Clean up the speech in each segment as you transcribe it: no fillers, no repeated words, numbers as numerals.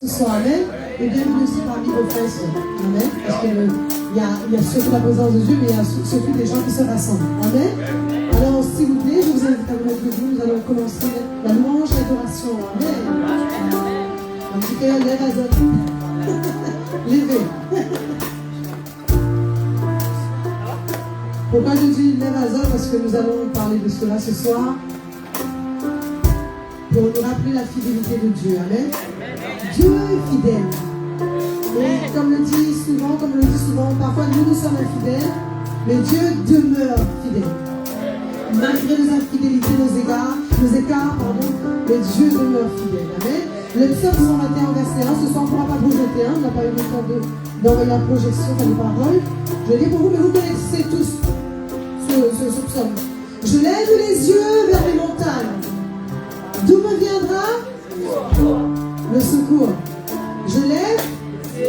Ce soir, amen. Et bienvenue aussi parmi vos frères et sœurs. Amen. Parce qu'il y a surtout la présence de Dieu, mais il y a surtout des gens qui se rassemblent. Amen. Alors, s'il vous plaît, je vous invite à vous mettre debout. Nous allons commencer la louange, l'adoration. Amen. En tout cas, lève à zone. Levez. Pourquoi je dis lève à zone? Parce que nous allons parler de cela ce soir. Pour nous rappeler la fidélité de Dieu. Amen. Dieu est fidèle. Et comme on le dit souvent, parfois nous sommes infidèles, mais Dieu demeure fidèle. Malgré nos infidélités, nos écarts, mais Dieu demeure fidèle. Amen. Le psaume 121, verset 1, ce soir on ne pourra pas projeter, on n'a pas eu le temps d'envoyer la projection dans les paroles. Je l'ai dit pour vous, mais vous connaissez tous ce psaume. Je lève les yeux vers les montagnes. D'où me viendra le secours? Je lève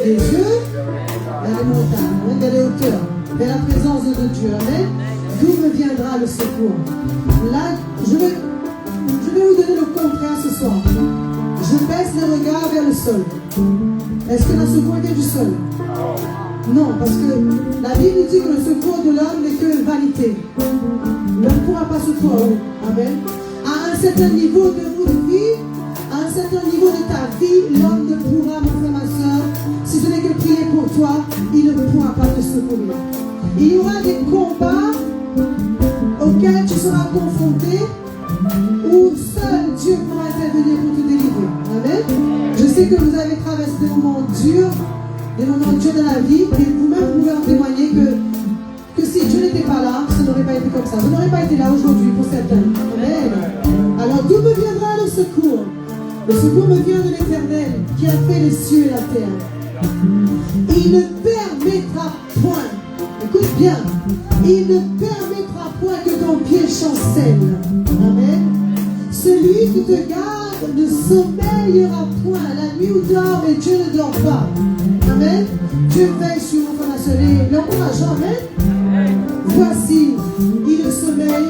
les yeux vers les montagnes, vers les hauteurs, vers la présence de Dieu. Amen. D'où me viendra le secours? Là, je vais vous donner le contraire ce soir. Je baisse le regard vers le sol. Est-ce que le secours vient du sol? Non, parce que la Bible dit que le secours de l'homme n'est que vanité. L'homme ne pourra pas se trouver en haut. Amen. À un certain niveau de vie, à un certain niveau de ta vie, l'homme ne pourra, mon frère, ma soeur, si ce n'est que prier pour toi, il ne pourra pas te secourir. Il y aura des combats auxquels tu seras confronté, où seul Dieu pourra intervenir pour te délivrer. Amen. Je sais que vous avez traversé des moments durs dans la vie, et vous-même pouvez en témoigner que si Dieu n'était pas là, ça n'aurait pas été comme ça. Vous n'aurez pas été là aujourd'hui pour certains. Amen. Alors d'où me viendra le secours? Le secours me vient de l'Éternel qui a fait les cieux et la terre. Il ne permettra point, écoute bien, il ne permettra point que ton pied chancelle. Amen. Celui qui te garde ne sommeillera point. La nuit où dort, mais Dieu ne dort pas. Amen. Dieu veille sur mon frère et l'encourageant. Amen. Voici, il ne sommeille,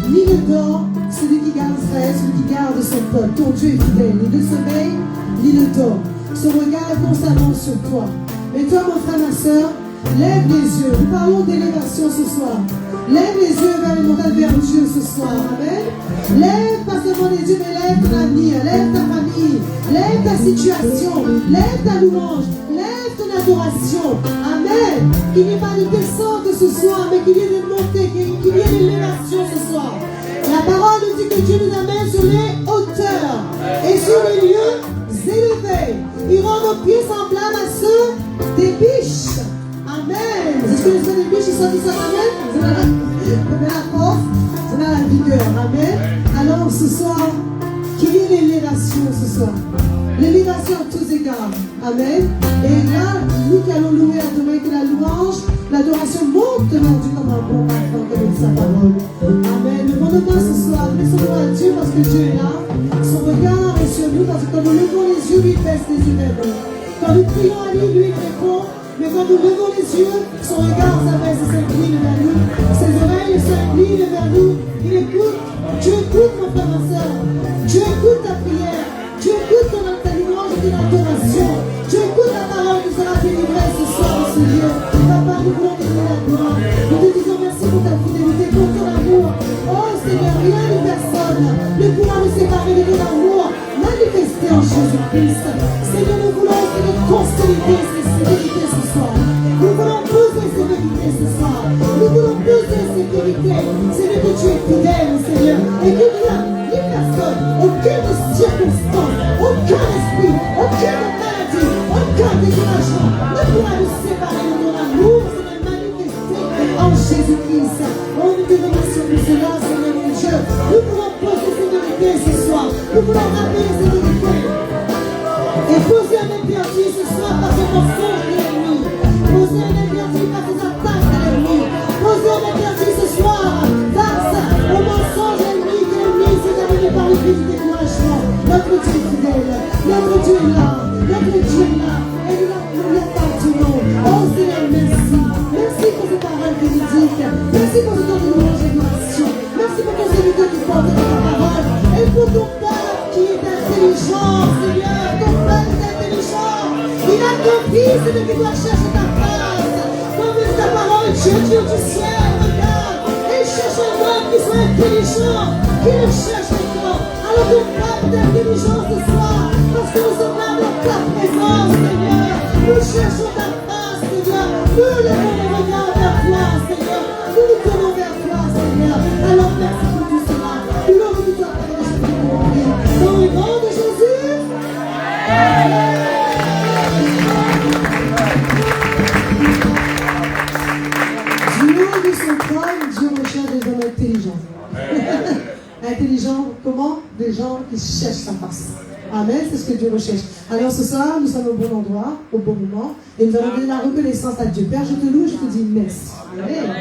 ni ne dort, celui qui garde Israël, celui qui garde son peuple. Ton Dieu est fidèle, ni ne sommeille, ni ne dort. Son regard est constamment sur toi. Et toi, mon frère, ma soeur, lève les yeux. Nous parlons d'élévation ce soir. Lève les yeux vers les montagnes, vers Dieu ce soir. Amen. Lève pas seulement les yeux, mais lève ton avenir, lève ta famille, lève ta situation, lève ta louange, lève ton adoration. Amen. Qu'il n'y ait pas de descente ce soir, mais qu'il y ait de montée, qu'il y ait de l'élévation ce soir. La parole nous dit que Dieu nous amène sur les hauteurs et sur les lieux élevés. Il rend nos pieds semblables à ceux des biches. Amen. Est-ce que les ceux des biches, ils sont dit ça? Amen. Vous avez la force, vous avez la vigueur. Amen. Alors ce soir, qu'il y ait l'élévation ce soir. L'élévation à tous égards. Amen. Et là, nous qui allons louer, adorer, que la louange, l'adoration monte devant Dieu comme un bon parfum, comme sa parole. Amen. Ne demandons ce soir, laissons-nous à Dieu parce que Dieu est là. Son regard est sur nous parce que quand nous levons les yeux, lui baisse les yeux vers nous. Quand nous prions à lui, lui répond. Mais quand nous levons les yeux, son regard s'abaisse et s'incline vers nous. Ses oreilles s'inclinent vers nous. Il écoute. Dieu écoute, mon frère, ma soeur. Dieu écoute ta prière. Dieu écoute ta louange et ton adoration. Dieu écoute la parole qui sera délivrée ce soir dans ce lieu. Papa, nous voulons te donner la gloire. Nous te disons merci pour ta fidélité, pour ton amour. Oh Seigneur, rien ni personne ne pourra nous séparer de ton amour manifesté en Jésus-Christ. Seigneur, nous voulons te consolider ces sécurités ce soir. Nous voulons plus de sécurité ce soir. Nous voulons plus de sécurité. Seigneur, que tu es fidèle, Seigneur. Et qu'il n'y a ni personne, aucune circonstance, aucun esprit, aucune maladie, aucun découragement ne pourra nous séparer de ton amour, Seigneur, manifesté en Jésus-Christ. Oh, nous te remercions pour cela, Seigneur mon Dieu. Nous voulons poser sécurité ce soir. Nous voulons rappeler sécurité. Et poser un interdit ce soir par ce mensonge de l'ennemi. Poser un interdit par ces attaques de l'ennemi. Poser un interdit ce soir face au mensonge de l'ennemi que l'ennemi s'est amené par le cri du découragement. Notre Dieu est fidèle. Notre Dieu est là. Notre Dieu est là. Et nous l'appartenons. Oh Seigneur, merci. Merci pour ces paroles véridiques. Merci pour ce temps de louange et d'adoration. Merci pour ton serviteur qui porte ta parole. Et pour ton peuple qui est intelligent, Seigneur. Ton peuple est intelligent. vie, c'est que toi cherches ta face. Comme dit ta parole, Dieu du ciel, regarde. Il cherche un homme qui soit intelligent, qui le cherche encore. Alors nous frappons d'intelligence ce soir, parce que nous sommes là dans ta présence, Seigneur. Nous cherchons ta face, Seigneur. Nous levons les regards vers toi, Seigneur. Nous nous tournons vers toi, Seigneur. Alors merci pour tout cela. Glorifie-toi, Père, je te prie. Dans le nom de Jésus. Du haut de son trône, Dieu recherche des hommes intelligents. Intelligents, comment? Des gens qui cherchent sa face. Amen, c'est ce que Dieu recherche. Alors ce soir, nous sommes au bon endroit, au bon moment, et nous allons donner la reconnaissance à Dieu. Père, je te loue, je te dis merci. Amen.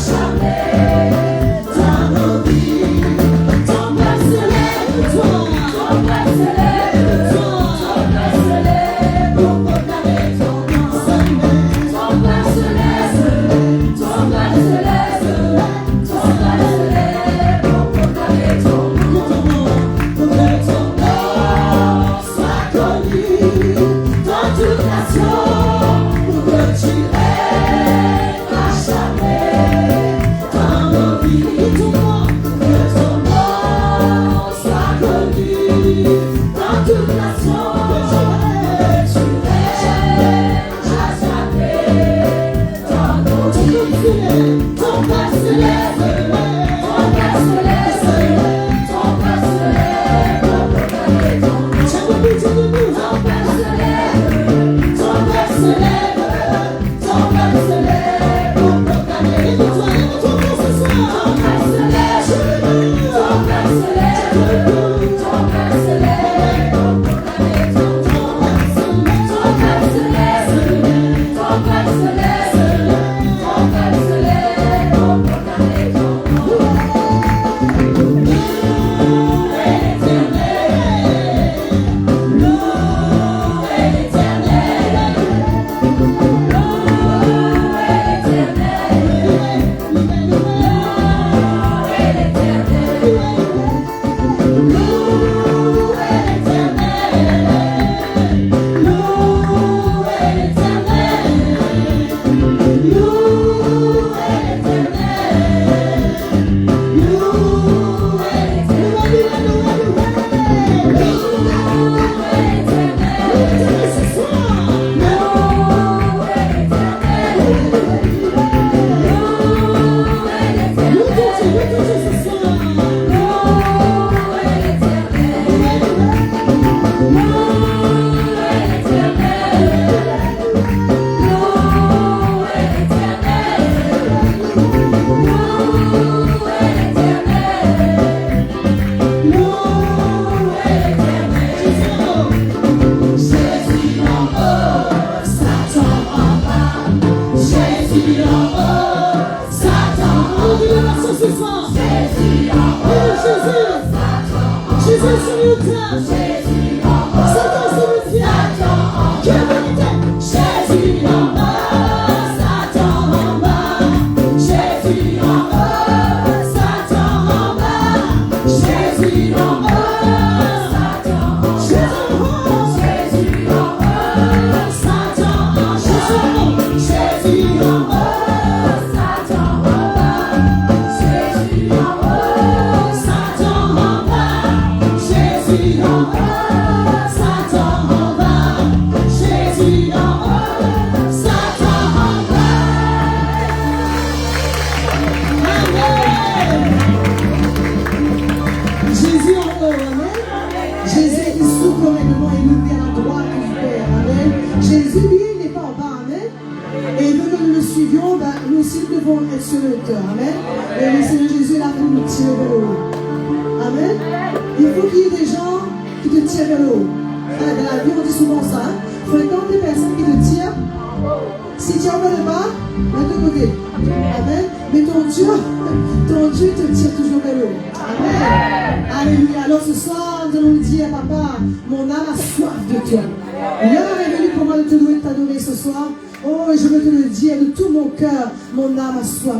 Jamais, dans nos vies.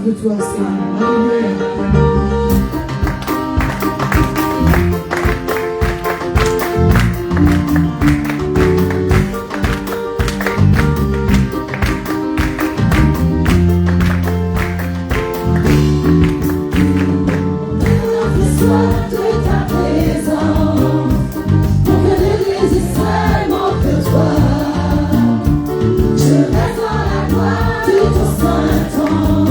De toi, Seigneur. Alléluia.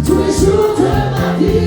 Tous les jours de ma vie.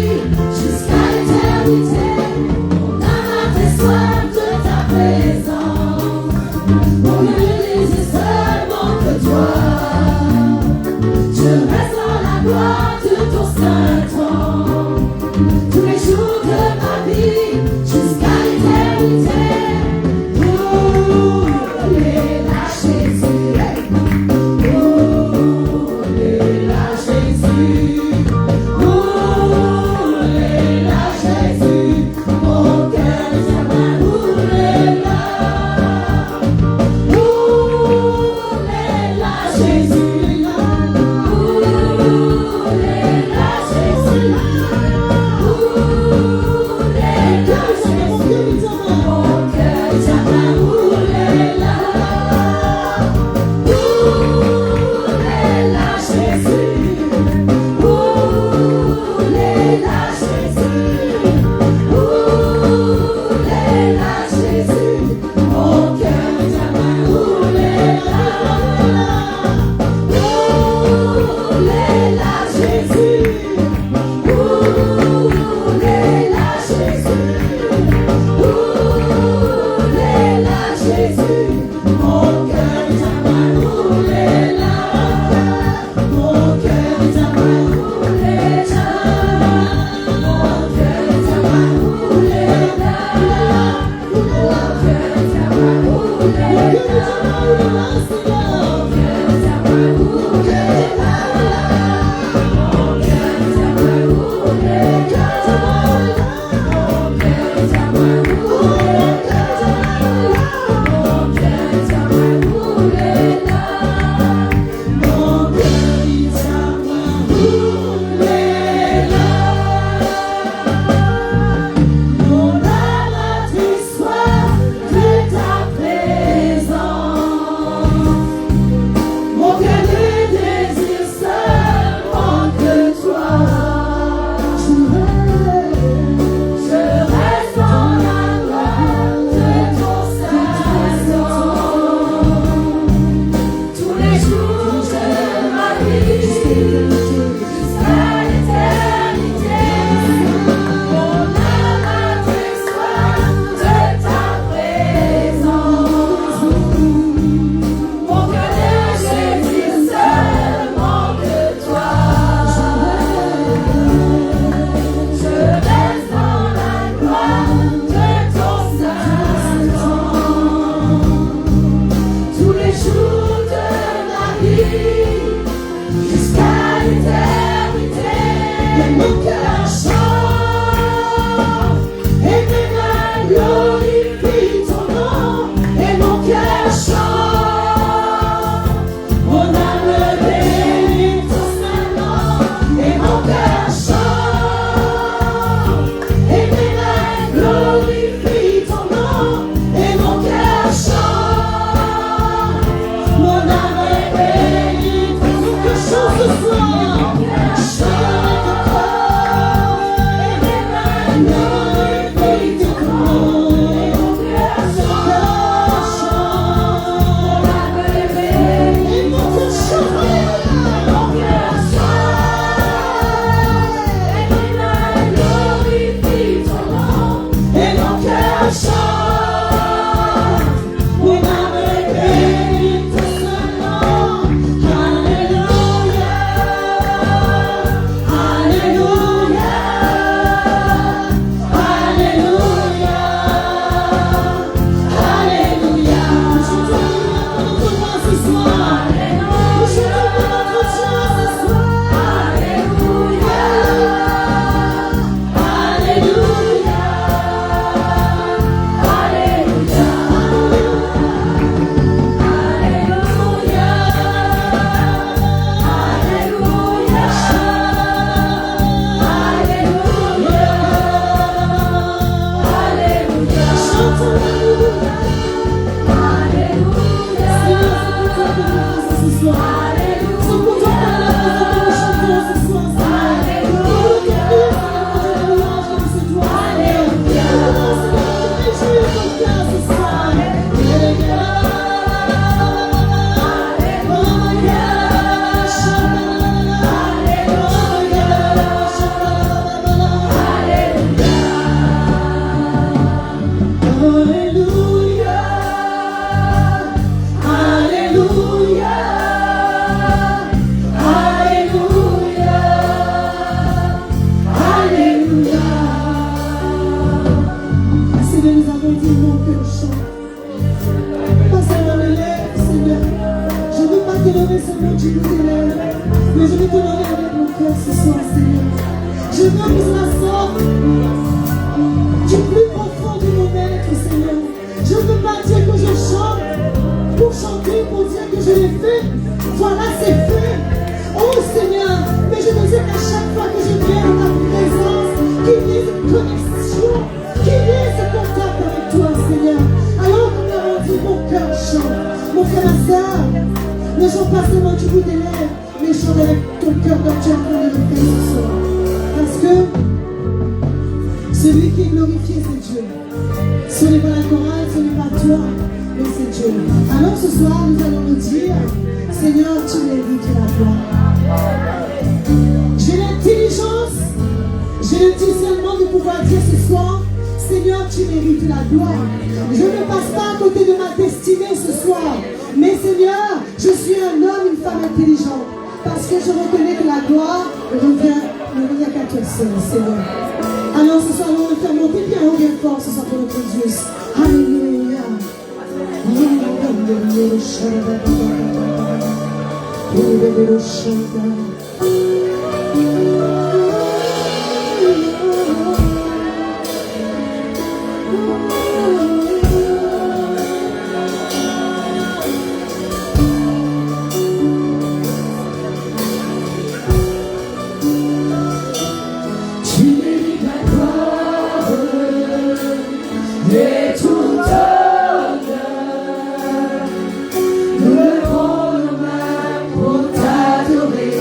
Pour t'adorer,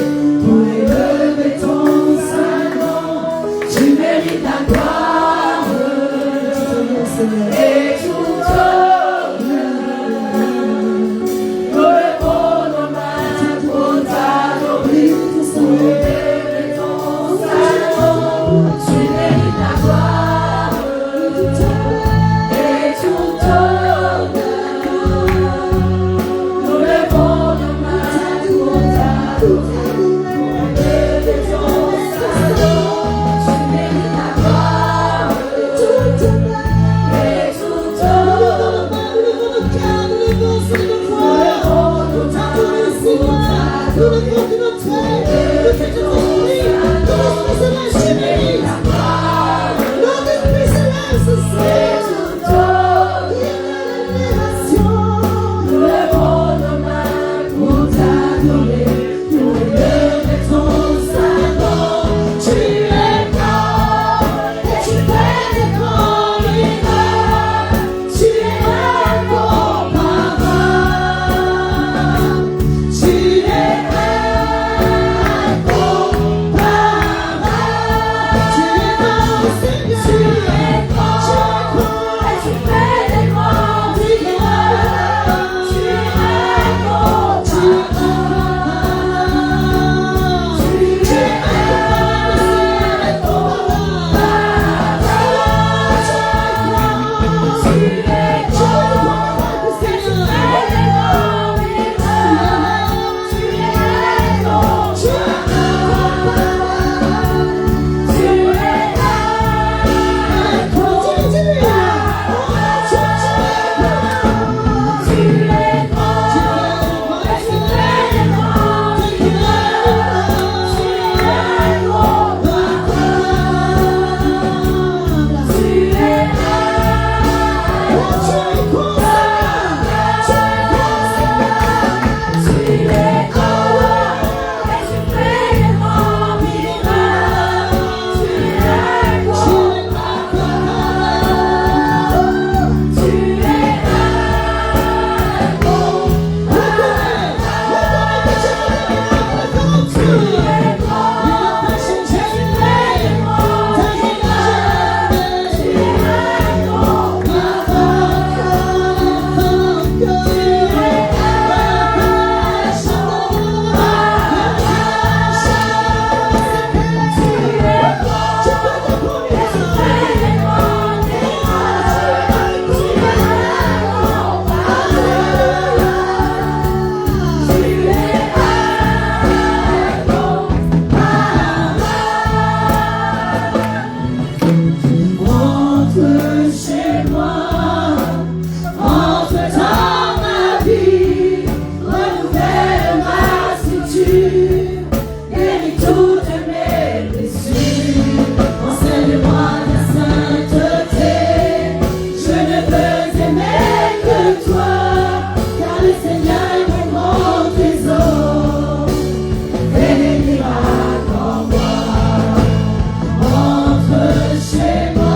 pour chez moi, entre dans ma vie, renouvelle ma structure, guéris toutes mes blessures, enseigne-moi ta sainteté, je ne peux aimer que toi, car le Seigneur est mon grand trésor, et les miracles en moi, entre chez moi.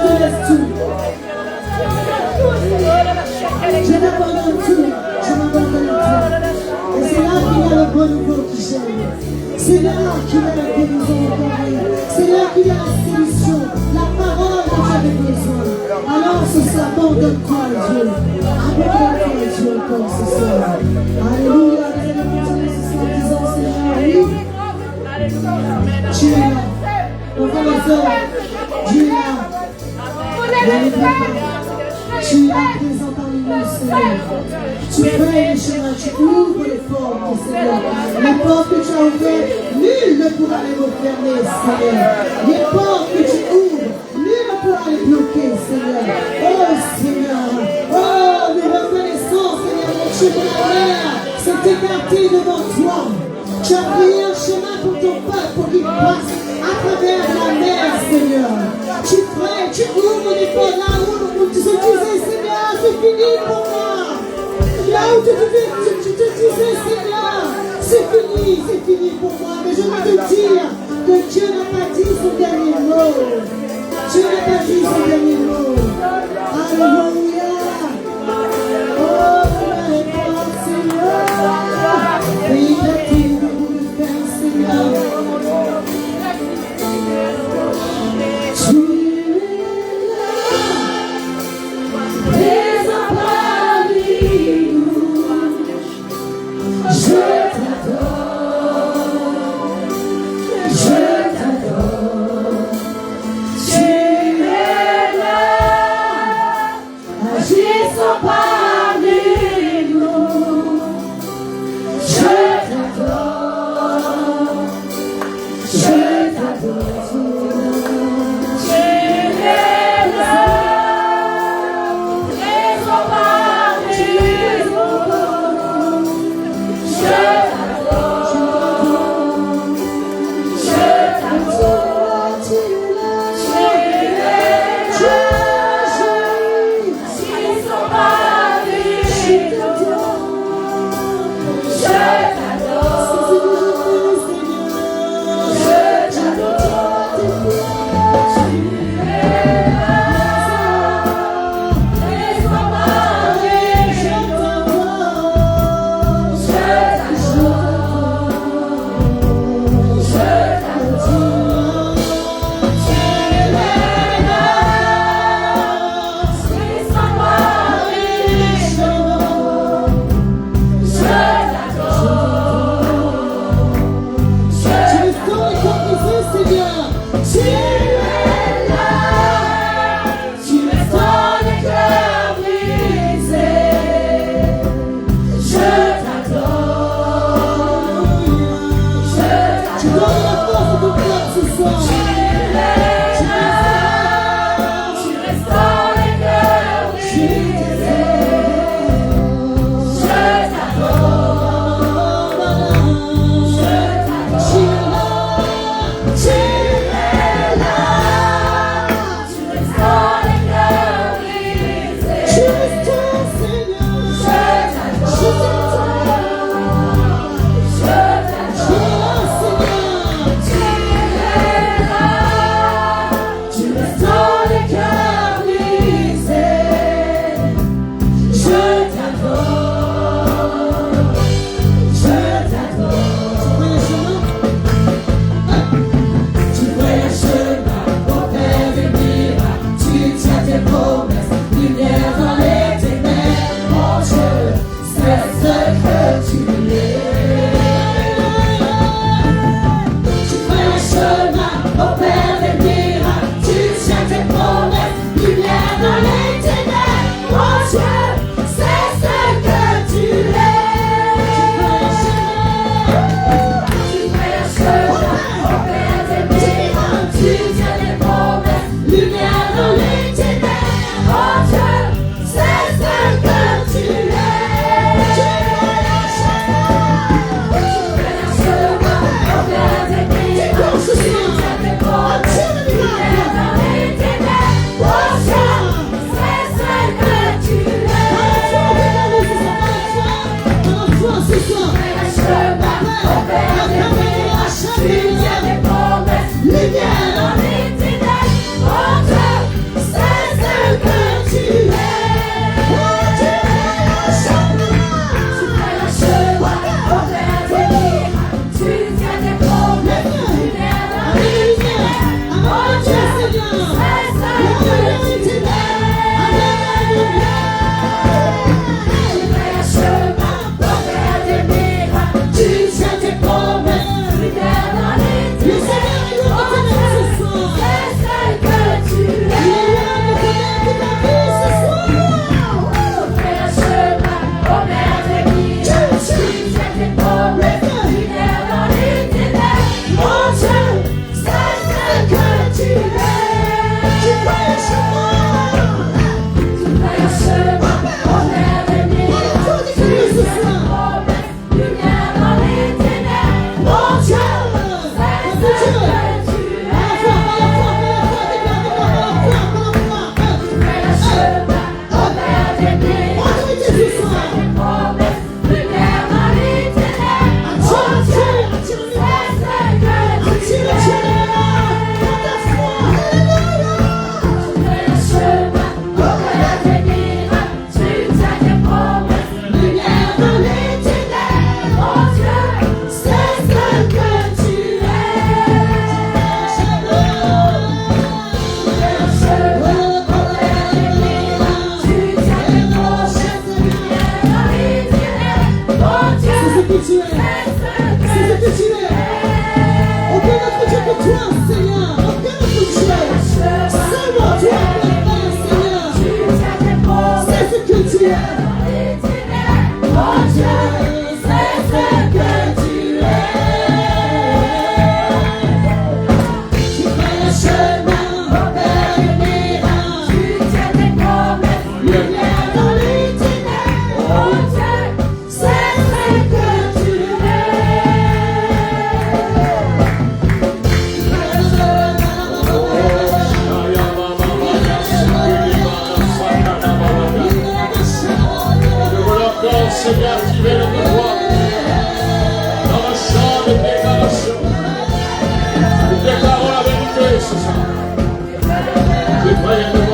te laisse tout. Je t'abandonne tout. Je m'abandonne tout. Et c'est là qu'il y a le bon nouveau qui gêne. C'est là qu'il y a la guérison encore. C'est là qu'il y a la solution. La parole dont tu avais besoin. Alors ce soir, abandonne-toi à Dieu. Abandonne-toi à Dieu encore ce soir. Alléluia. Nous allons continuer ce soir en disant, Seigneur, oui. Tu es là. Mon frère et soeur, Dieu est là. Tu es là présent parmi nous, Seigneur. Tu fais les chemins, tu ouvres les portes, Seigneur. Les portes que tu as ouvertes, nul ne pourra les refermer, Seigneur. Les portes que tu ouvres, nul ne pourra les bloquer, Seigneur. Oh, Seigneur. Oh, nous reconnaissons, Seigneur, mon chemin à l'air s'est écarté devant toi. Tu as pris un chemin pour ton peuple, pour qu'il passe à travers la mer, Seigneur. Tu ferais, tu ouvres les portes là où tu te disais, Seigneur, c'est fini pour moi. Là où tu te disais, Seigneur, c'est fini pour moi. Mais je veux te dire que Dieu n'a pas dit son dernier mot. Dieu n'a pas dit son dernier mot. Alléluia. Oh, Alléluia, Seigneur. Oui, Seigneur. Tu es là, présent parmi nous. Je t'adore, je t'adore. Tu es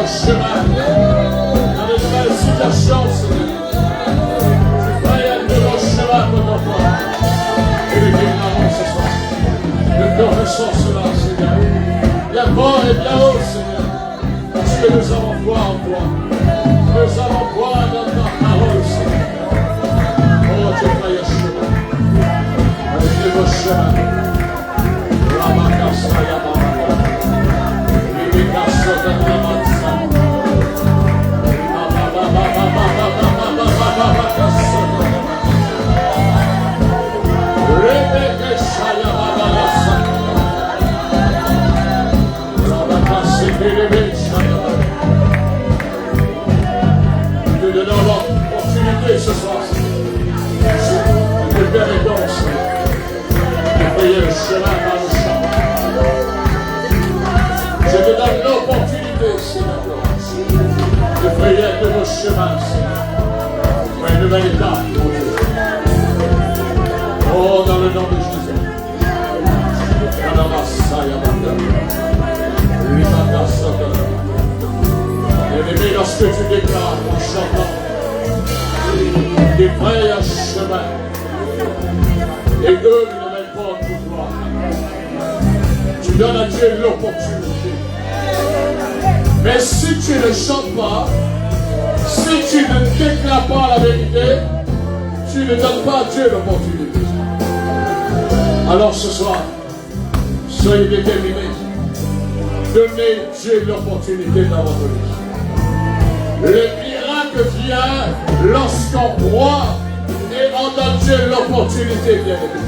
nouveaux chemins, dans de nouvelles situations, Seigneur. Tu crées un nouveau chemin pour ton peuple. Et le déclarons ce soir. Nous confessons cela, Seigneur. Bien fort et bien haut, Seigneur. Parce que nous avons foi en toi. Nous avons foi dans ta parole, Seigneur. Oh, tu crées un chemin. Un nouveau chemin. Ramakasa Yamamaka. Rimikasa Yamamaka. Nous donnons l'opportunité ce soir de faire les danses, de payer le chemin par le champ. Je te donne l'opportunité, Seigneur, de frayer de vos chemins, Seigneur, pour une nouvelle étape, mon Dieu. Oh, dans le nom de Jésus. Bien-aimé, lorsque tu déclares en chantant, tu frayes un chemin, et eux ne mettent pas en pouvoir. Tu donnes à Dieu l'opportunité. Mais si tu ne chantes pas, si tu ne déclares pas la vérité, tu ne donnes pas à Dieu l'opportunité. Alors ce soir, soyez déterminés. Donnez Dieu l'opportunité dans votre vie. Le miracle vient lorsqu'on croit et on donne Dieu l'opportunité, bien-aimé.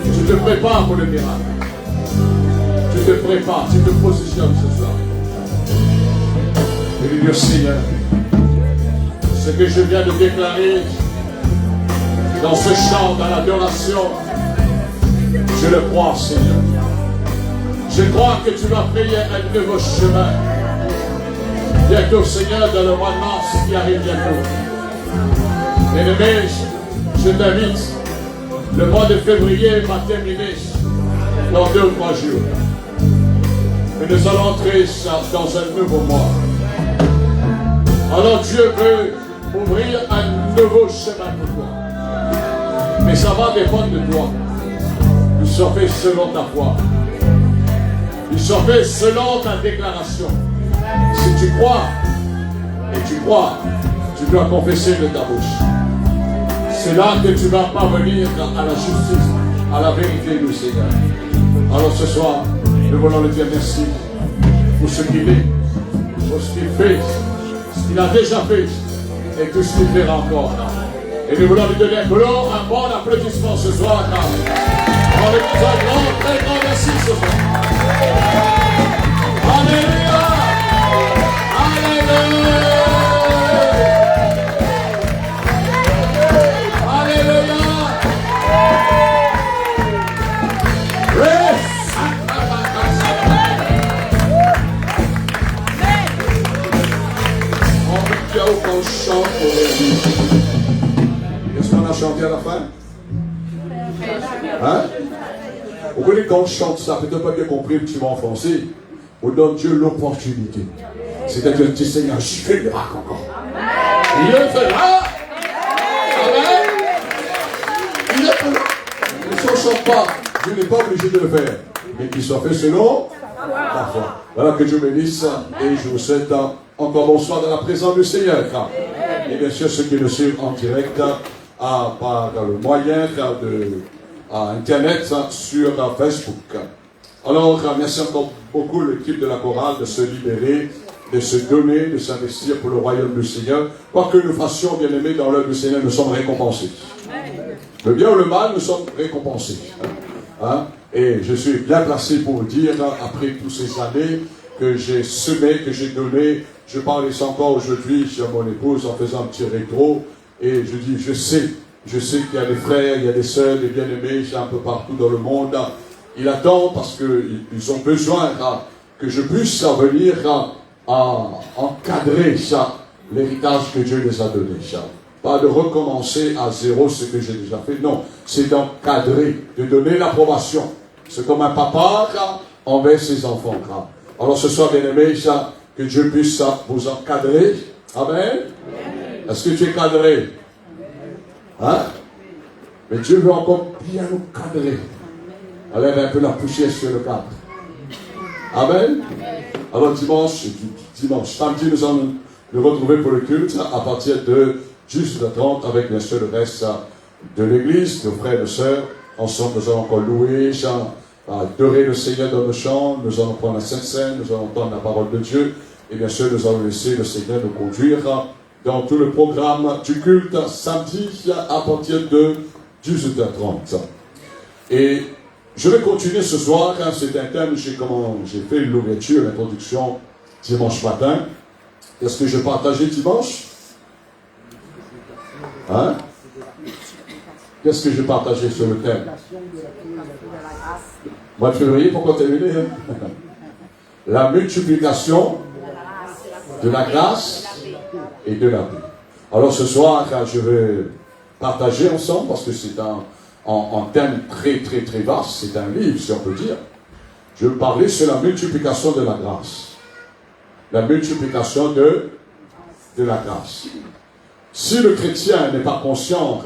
Tu te prépares pour le miracle. Tu te prépares, tu te positionnes ce soir. Et lui dire, Seigneur, ce que je viens de déclarer dans ce chant, dans l'adoration, je le crois, Seigneur. Je crois que tu vas payer un nouveau chemin. Bientôt, Seigneur, dans le mois de mars qui arrive bientôt. Bien-aimé, je t'invite. Le mois de février va terminer dans 2 ou 3 jours. Et nous allons entrer dans un nouveau mois. Alors Dieu veut ouvrir un nouveau chemin pour toi. Mais ça va dépendre de toi. Ils sont faits selon ta foi. Ils sont faits selon ta déclaration. Si tu crois, tu dois confesser de ta bouche. C'est là que tu vas parvenir à la justice, à la vérité du Seigneur. Alors ce soir, nous voulons lui dire merci pour ce qu'il est, pour ce qu'il fait, ce qu'il a déjà fait et tout ce qu'il fera encore. Et nous voulons lui donner un bon applaudissement ce soir. On lui dit un grand, très grand merci ce soir. Alléluia! Alléluia! Alléluia! On chante pour lui. Qu'est-ce qu'on a chanté à la fin? Hein? Vous voyez, quand on chante ça, peut-être pas bien compris le petit mot en français, on donne Dieu l'opportunité. C'est-à-dire, tu dis, Seigneur, je fais le miracle encore. Il le fera. Amen. Il le fera. Mais si on ne chante pas, Dieu n'est pas obligé de le faire. Mais qu'il soit fait selon la foi. Voilà, que Dieu bénisse et je vous souhaite encore bonsoir dans la présence du Seigneur. Et bien sûr, ceux qui nous suivent en direct par le moyen de Internet sur Facebook. Alors, merci encore beaucoup l'équipe de la chorale de se libérer, de se donner, de s'investir pour le royaume du Seigneur. Quoi que nous fassions, bien-aimés, dans l'œuvre du Seigneur, nous sommes récompensés. Le bien ou le mal, nous sommes récompensés. Hein? Et je suis bien placé pour vous dire, après toutes ces années, que j'ai semé, que j'ai donné. Je parlais encore aujourd'hui sur mon épouse en faisant un petit rétro. Et je dis, je sais qu'il y a des frères, il y a des sœurs, des bien-aimés, un peu partout dans le monde. Ils attendent parce qu'ils ont besoin que je puisse venir à encadrer l'héritage que Dieu les a donné. Pas de recommencer à zéro ce que j'ai déjà fait. Non, c'est d'encadrer, de donner l'approbation. C'est comme un papa envers ses enfants. Alors ce soir, bien-aimés, que Dieu puisse vous encadrer. Amen. Est-ce que tu es cadré? Hein? Mais Dieu veut encore bien nous cadrer. Enlève un peu la poussière sur le cadre. Amen. Alors dimanche, samedi, nous allons nous retrouver pour le culte à partir de 18h30 avec bien sûr le reste de l'église, nos frères et nos sœurs. Ensemble, nous allons encore louer, adorer le Seigneur dans nos chants. Nous allons prendre la Sainte Seine, nous allons entendre la parole de Dieu. Et bien sûr, nous allons laisser le Seigneur nous conduire dans tout le programme du culte samedi à partir de 18h30. Et je vais continuer ce soir, c'est un thème, j'ai fait l'ouverture, l'introduction dimanche matin. Qu'est-ce que je partageais dimanche? Hein? Qu'est-ce que je partageais sur le thème? Mois de février, pourquoi terminer? La multiplication de la grâce et de la paix. Alors ce soir, je vais partager ensemble, parce que c'est un thème très très très vaste, c'est un livre si on peut dire. Je vais parler sur la multiplication de la grâce. La multiplication de la grâce. Si le chrétien n'est pas conscient,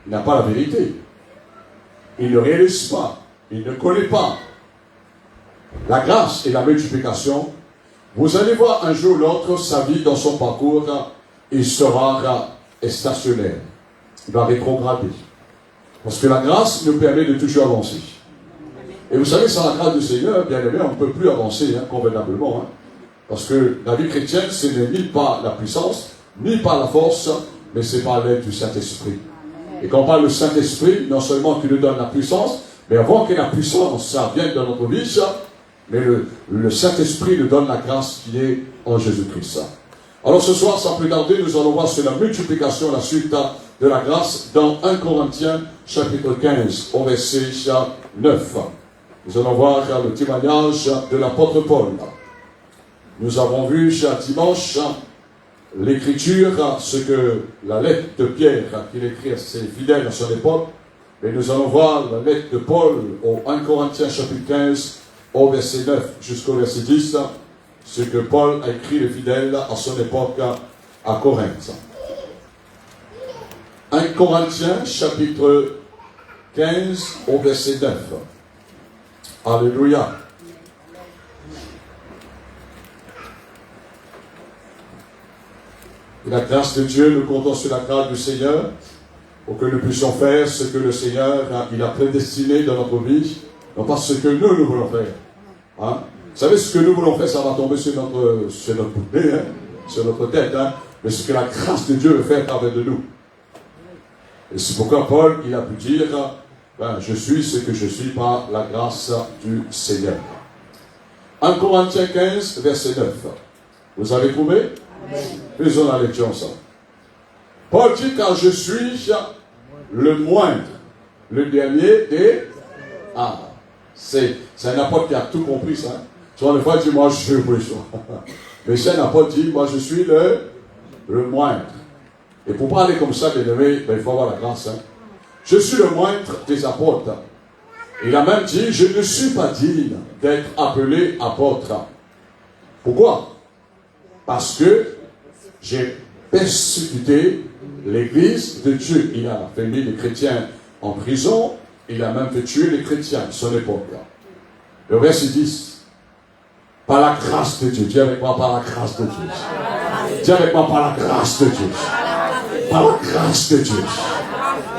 il n'a pas la vérité. Il ne réalise pas, il ne connaît pas la grâce et la multiplication. Vous allez voir un jour ou l'autre, sa vie dans son parcours, il sera stationnaire. Il va rétrograder. Parce que la grâce nous permet de toujours avancer. Et vous savez, sans la grâce du Seigneur, bien aimé, on ne peut plus avancer convenablement. Parce que la vie chrétienne, ce n'est ni par la puissance, ni par la force, mais c'est par l'aide du Saint-Esprit. Et quand on parle du Saint-Esprit, non seulement qu'il nous donne la puissance, mais avant que la puissance, ça vienne dans notre vie, mais le Saint-Esprit nous donne la grâce qui est en Jésus-Christ. Alors ce soir, sans plus tarder, nous allons voir sur la multiplication, la suite de la grâce dans 1 Corinthiens chapitre 15 au verset 9. Nous allons voir le témoignage de l'apôtre Paul. Nous avons vu dimanche l'écriture, ce que la lettre de Pierre qu'il écrit à ses fidèles à son époque, mais nous allons voir la lettre de Paul au 1 Corinthiens chapitre 15 au verset 9 jusqu'au verset 10, ce que Paul a écrit les fidèles à son époque à Corinthe. 1 Corinthiens chapitre 15 au verset 9. Alléluia. Et la grâce de Dieu, nous comptons sur la grâce du Seigneur pour que nous puissions faire ce que le Seigneur il a prédestiné dans notre vie, non pas ce que nous voulons faire. Vous savez, ce que nous voulons faire, ça va tomber sur notre bouteille, sur notre tête, mais ce que la grâce de Dieu veut faire à travers de nous. Et c'est pourquoi Paul, il a pu dire, je suis ce que je suis par la grâce du Seigneur. 1 Corinthiens 15, verset 9. Vous avez trouvé? Faisons la lecture ensemble. Paul dit, car je suis le moindre, le dernier des... c'est un apôtre qui a tout compris ça. Tu vois, des fois, il dit, moi, je suis mais c'est un apôtre qui dit, moi, je suis le moindre. Et pour parler comme ça, bien aimé, il faut avoir la grâce. Je suis le moindre des apôtres. Il a même dit, je ne suis pas digne d'être appelé apôtre. Pourquoi? Parce que j'ai persécuté l'église de Dieu. Il a fait mis les chrétiens en prison. Il a même fait tuer les chrétiens de son époque. Le verset 10. Par la grâce de Dieu. Dis avec moi, par la grâce de Dieu. Dis avec moi, par la grâce de Dieu. Par la grâce de Dieu.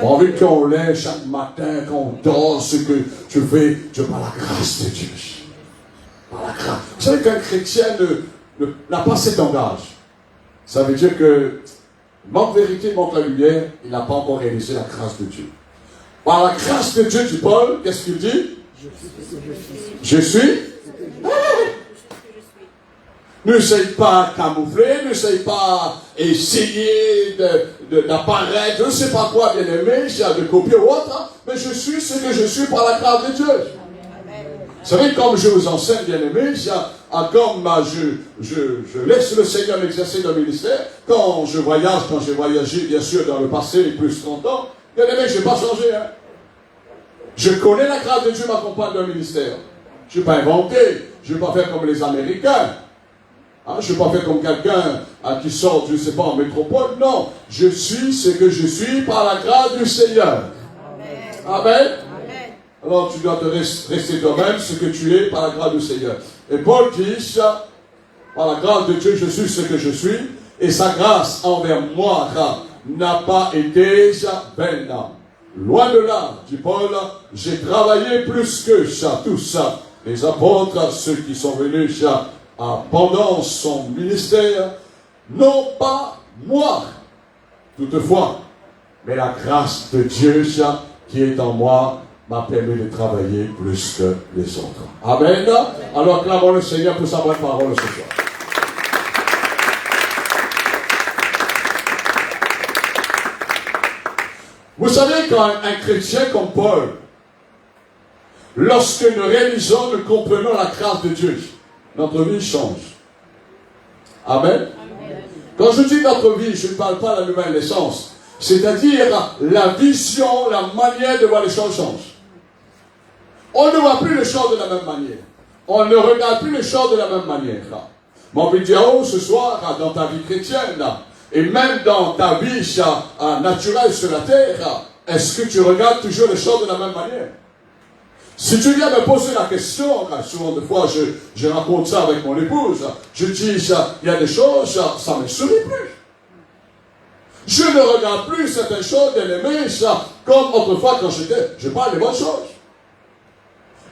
On veut qu'on lève chaque matin, qu'on dort, ce que tu fais, par la grâce de Dieu. Par la grâce. Vous savez qu'un chrétien n'a pas cet langage. Ça veut dire que manque vérité, manque la lumière, il n'a pas encore réalisé la grâce de Dieu. Par la grâce de Dieu, dit Paul, qu'est-ce qu'il dit? Je suis. N'essaye pas camoufler, n'essaye pas essayer d'apparaître, je ne sais pas quoi, bien aimé, de copier ou autre, mais je suis ce que je suis par la grâce de Dieu. Vous savez, comme je vous enseigne, bien aimé, comme je laisse le Seigneur m'exercer dans le ministère, quand j'ai voyagé, bien sûr, dans le passé, plus 30 ans, bien aimé, je n'ai pas changé. Je connais la grâce de Dieu m'accompagne dans le ministère. Je ne vais pas inventer, je ne vais pas faire comme les Américains. Hein, je ne suis pas fait comme quelqu'un qui sort, je ne sais pas, en métropole. Non, je suis ce que je suis par la grâce du Seigneur. Amen. Amen. Alors tu dois te rester toi-même ce que tu es par la grâce du Seigneur. Et Paul dit, par la grâce de Dieu, je suis ce que je suis, et sa grâce envers moi n'a pas été vaine. Loin de là, dit Paul, j'ai travaillé plus que tout ça. Les apôtres, ceux qui sont venus pendant son ministère, non pas moi, toutefois, mais la grâce de Dieu qui est en moi m'a permis de travailler plus que les autres. Amen. Alors clamons le Seigneur pour sa bonne parole ce soir. Vous savez, quand un chrétien comme Paul, lorsque nous réalisons, nous comprenons la grâce de Dieu, notre vie change. Amen. Quand je dis notre vie, je ne parle pas de la nouvelle naissance. C'est-à-dire la vision, la manière de voir les choses change. On ne voit plus les choses de la même manière. On ne regarde plus les choses de la même manière. Mon vidéo ce soir, dans ta vie chrétienne, et même dans ta vie naturelle sur la terre, est-ce que tu regardes toujours les choses de la même manière? Si tu viens me poser la question, souvent de fois je raconte ça avec mon épouse, je dis, il y a des choses, ça ne me sourit plus. Je ne regarde plus certaines choses, bien aimées, comme autrefois quand je parle des bonnes choses.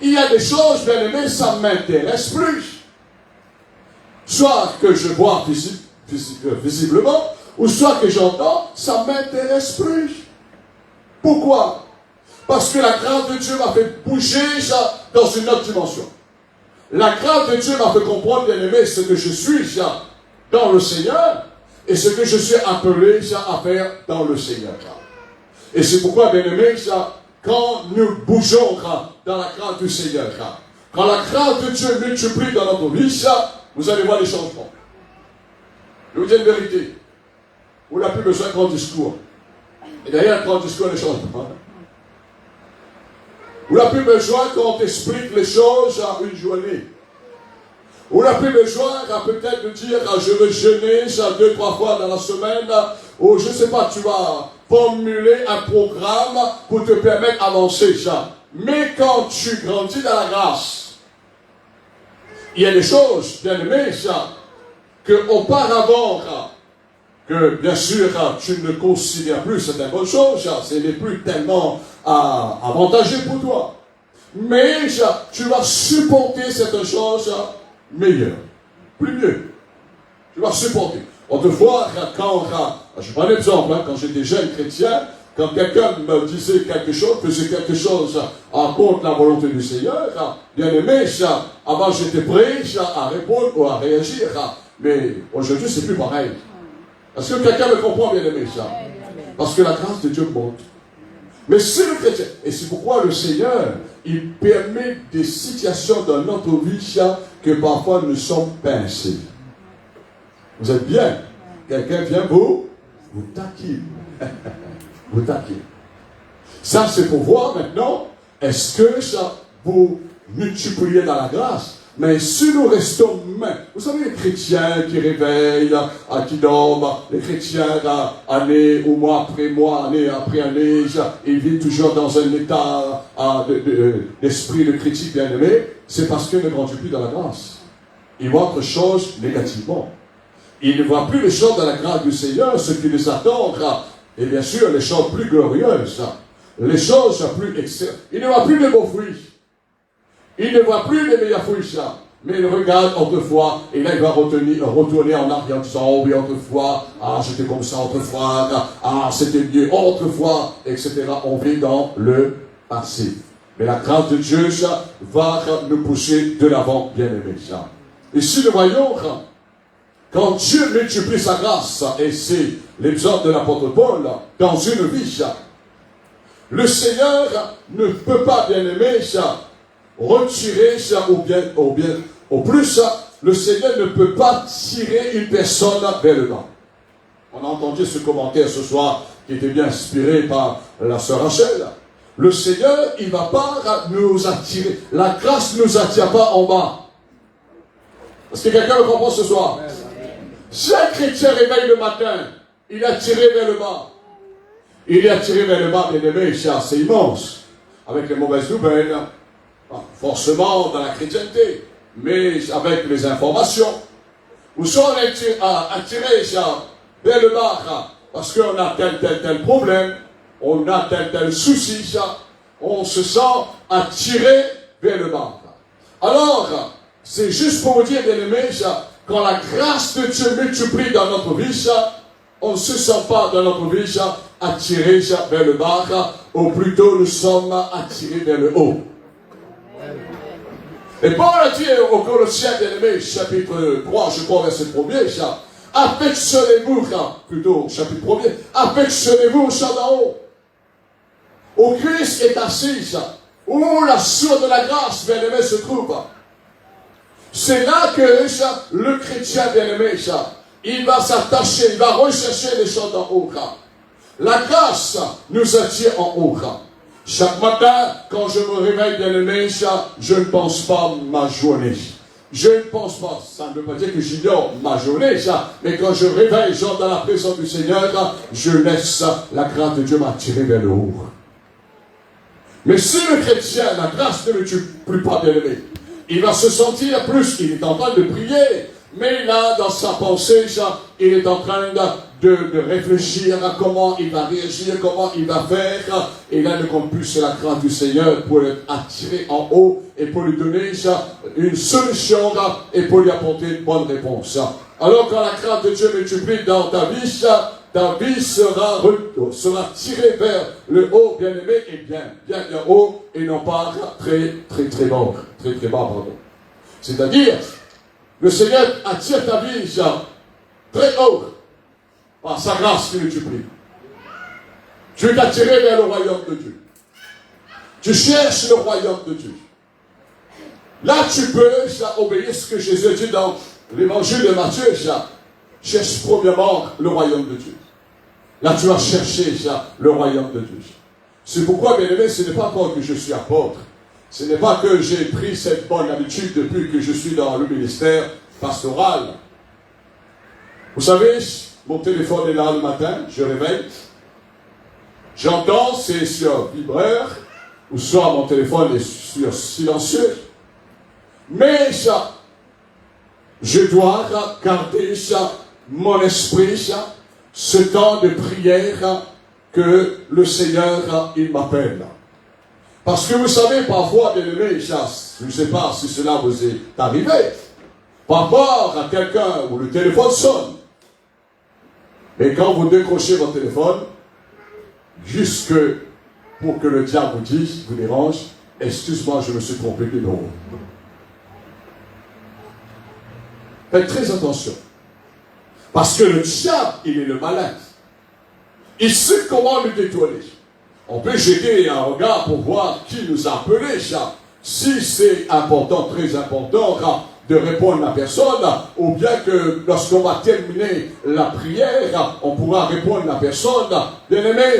Il y a des choses, bien aimées, ça ne m'intéresse plus. Soit que je vois visiblement, ou soit que j'entends, ça ne m'intéresse plus. Pourquoi? Parce que la grâce de Dieu m'a fait bouger dans une autre dimension. La grâce de Dieu m'a fait comprendre, bien aimé, ce que je suis dans le Seigneur et ce que je suis appelé à faire dans le Seigneur. Et c'est pourquoi, bien aimé, quand nous bougeons dans la grâce du Seigneur, quand la grâce de Dieu multiplie dans notre vie, vous allez voir les changements. Je vous dis une vérité. Vous n'avez plus besoin de grand discours. Et derrière un grand discours, les changements. Vous n'avez plus besoin qu'on t'explique les choses à une journée. Vous n'avez plus besoin peut-être de dire je veux jeûner 2-3 fois dans la semaine, ou je ne sais pas, tu vas formuler un programme pour te permettre d'avancer ça. Mais quand tu grandis dans la grâce, il y a des choses, bien aimées, que auparavant, que bien sûr tu ne considères plus certaines bonnes choses, ce n'est plus tellement avantageux pour toi. Mais tu vas supporter certaines choses meilleures, plus mieux. Tu vas supporter. Autrefois, je prends un exemple, quand j'étais jeune chrétien, quand quelqu'un me disait quelque chose, faisait quelque chose contre la volonté du Seigneur, bien aimé, avant j'étais prêt à répondre ou à réagir. Mais aujourd'hui, c'est plus pareil. Est-ce que quelqu'un me comprend, bien aimé, ça? Parce que la grâce de Dieu monte. Mais c'est le chrétien. Et c'est pourquoi le Seigneur, il permet des situations dans notre vie que parfois nous sommes pincés. Vous êtes bien. Quelqu'un vient vous taquine. Vous taquine. Ça, c'est pour voir maintenant, est-ce que vous multipliez dans la grâce? Mais si nous restons humains, vous savez, les chrétiens qui réveillent, qui dorment, les chrétiens, année ou mois après mois, année après année, ils vivent toujours dans un état d'esprit de critique bien aimé, c'est parce qu'ils ne grandissent plus dans la grâce. Ils voient autre chose négativement. Ils ne voient plus les choses dans la grâce du Seigneur, ce qui les attend, et bien sûr, les choses plus glorieuses, les choses plus excellentes. Ils ne voient plus les beaux fruits. Il ne voit plus les meilleurs fruits, mais il regarde autrefois, et là il va retourner en arrière en disant, oh oui, autrefois, j'étais comme ça autrefois, c'était mieux autrefois, etc. On vit dans le passé. Mais la grâce de Dieu, va nous pousser de l'avant, bien aimé. Et si nous voyons, quand Dieu multiplie sa grâce, et c'est l'exemple de l'apôtre Paul, dans une vie, le Seigneur ne peut pas, bien aimé, retirer au plus, le Seigneur ne peut pas tirer une personne vers le bas. On a entendu ce commentaire ce soir qui était bien inspiré par la sœur Rachel. Le Seigneur, il ne va pas nous attirer. La grâce ne nous attire pas en bas. Est-ce que quelqu'un me comprend ce soir? Si un chrétien réveille le matin, il est attiré vers le bas. Il est attiré vers le bas, bien aimé, c'est immense. Avec les mauvaises nouvelles, forcément dans la chrétienté, mais avec les informations. Ou soit on est attiré vers le bas, parce qu'on a tel problème, on a tel souci, on se sent attiré vers le bas. Alors, c'est juste pour vous dire, bien aimé, quand la grâce de Dieu multiplie dans notre vie, on ne se sent pas dans notre vie attiré vers le bas, ou plutôt nous sommes attirés vers le haut. Et Paul a dit aux Colossiens, bien aimé, chapitre 3, je crois, verset 1er, affectionnez-vous, plutôt chapitre 1er, affectionnez-vous au champ d'en haut, où Christ est assis, où la source de la grâce, bien aimé, se trouve. C'est là que le chrétien, bien aimé, il va s'attacher, il va rechercher les champs d'en haut. La grâce nous attire en haut. Chaque matin, quand je me réveille, bien aimé, je ne pense pas ma journée. Je ne pense pas, ça ne veut pas dire que j'ignore ma journée, mais quand je réveille, j'entre dans la présence du Seigneur, je laisse la grâce de Dieu m'attirer vers le haut. Mais si le chrétien, la grâce ne le tue plus pas, bien aimé, il va se sentir plus, il est en train de prier, mais là, dans sa pensée, il est en train de réfléchir à comment il va réagir, comment il va faire, et là, ne compte plus sur la grâce du Seigneur pour l'être attiré en haut et pour lui donner une solution et pour lui apporter une bonne réponse. Alors, quand la grâce de Dieu multiplie dans ta vie sera tirée vers le haut, bien aimé, et bien haut, et non pas très bas, pardon. C'est-à-dire, le Seigneur attire ta vie très haut par sa grâce qui multiplie. Tu es attiré vers le royaume de Dieu. Tu cherches le royaume de Dieu. Là, tu peux obéir ce que Jésus dit dans l'évangile de Matthieu. Cherche premièrement le royaume de Dieu. Là, tu vas chercher le royaume de Dieu. C'est pourquoi, bien aimé, ce n'est pas encore que je suis apôtre. Ce n'est pas que j'ai pris cette bonne habitude depuis que je suis dans le ministère pastoral. Vous savez, mon téléphone est là le matin, je réveille. J'entends, c'est sur vibreur, ou soit mon téléphone est sur silencieux. Mais je dois garder mon esprit, ce temps de prière que le Seigneur, il m'appelle. Parce que vous savez, parfois, bien aimé, je ne sais pas si cela vous est arrivé, par rapport à quelqu'un où le téléphone sonne, et quand vous décrochez votre téléphone, jusque pour que le diable vous dise, vous dérange, excuse-moi, je me suis trompé de numéro. Faites très attention. Parce que le diable, il est le malin. Il sait comment le détourner. On peut jeter un regard pour voir qui nous a appelés. Si c'est important, très important, de répondre à la personne, ou bien que lorsqu'on va terminer la prière, on pourra répondre à la personne. Bien aimé,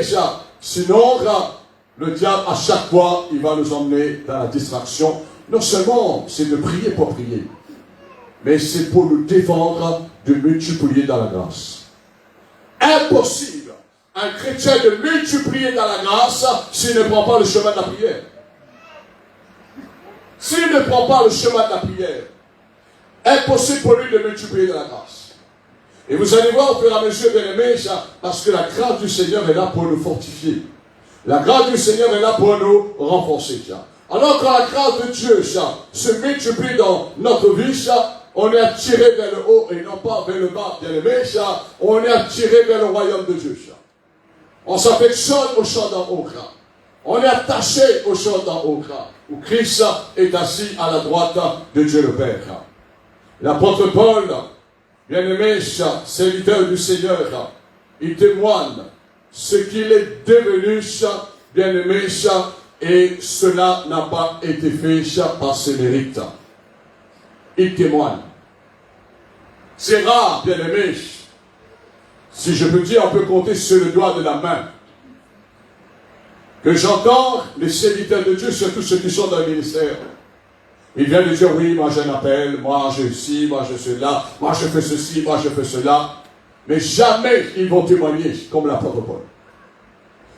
sinon, le diable, à chaque fois, il va nous emmener dans la distraction. Non seulement c'est de prier pour prier, mais c'est pour nous défendre de multiplier dans la grâce. Impossible, un chrétien de multiplier dans la grâce s'il ne prend pas le chemin de la prière. S'il ne prend pas le chemin de la prière, impossible pour lui de multiplier dans la grâce. Et vous allez voir au fur et à mesure, bien aimé, parce que la grâce du Seigneur est là pour nous fortifier. La grâce du Seigneur est là pour nous renforcer. Alors quand la grâce de Dieu se multiplie dans notre vie, on est attiré vers le haut et non pas vers le bas, bien aimé. On est attiré vers le royaume de Dieu. On s'affectionne au champ d'en haut. On est attaché au champ d'en haut, où Christ est assis à la droite de Dieu le Père. L'apôtre Paul, bien-aimé, serviteur du Seigneur, il témoigne ce qu'il est devenu, bien-aimé, et cela n'a pas été fait par ses mérites. Il témoigne. C'est rare, bien-aimé, si je peux dire, on peut compter sur le doigt de la main, que j'entends les serviteurs de Dieu, surtout ceux qui sont dans le ministère, Il vient de dire, oui, moi j'ai un appel, moi j'ai ci, moi je suis là, moi je fais ceci, moi je fais cela. Mais jamais ils vont témoigner comme l'apôtre Paul.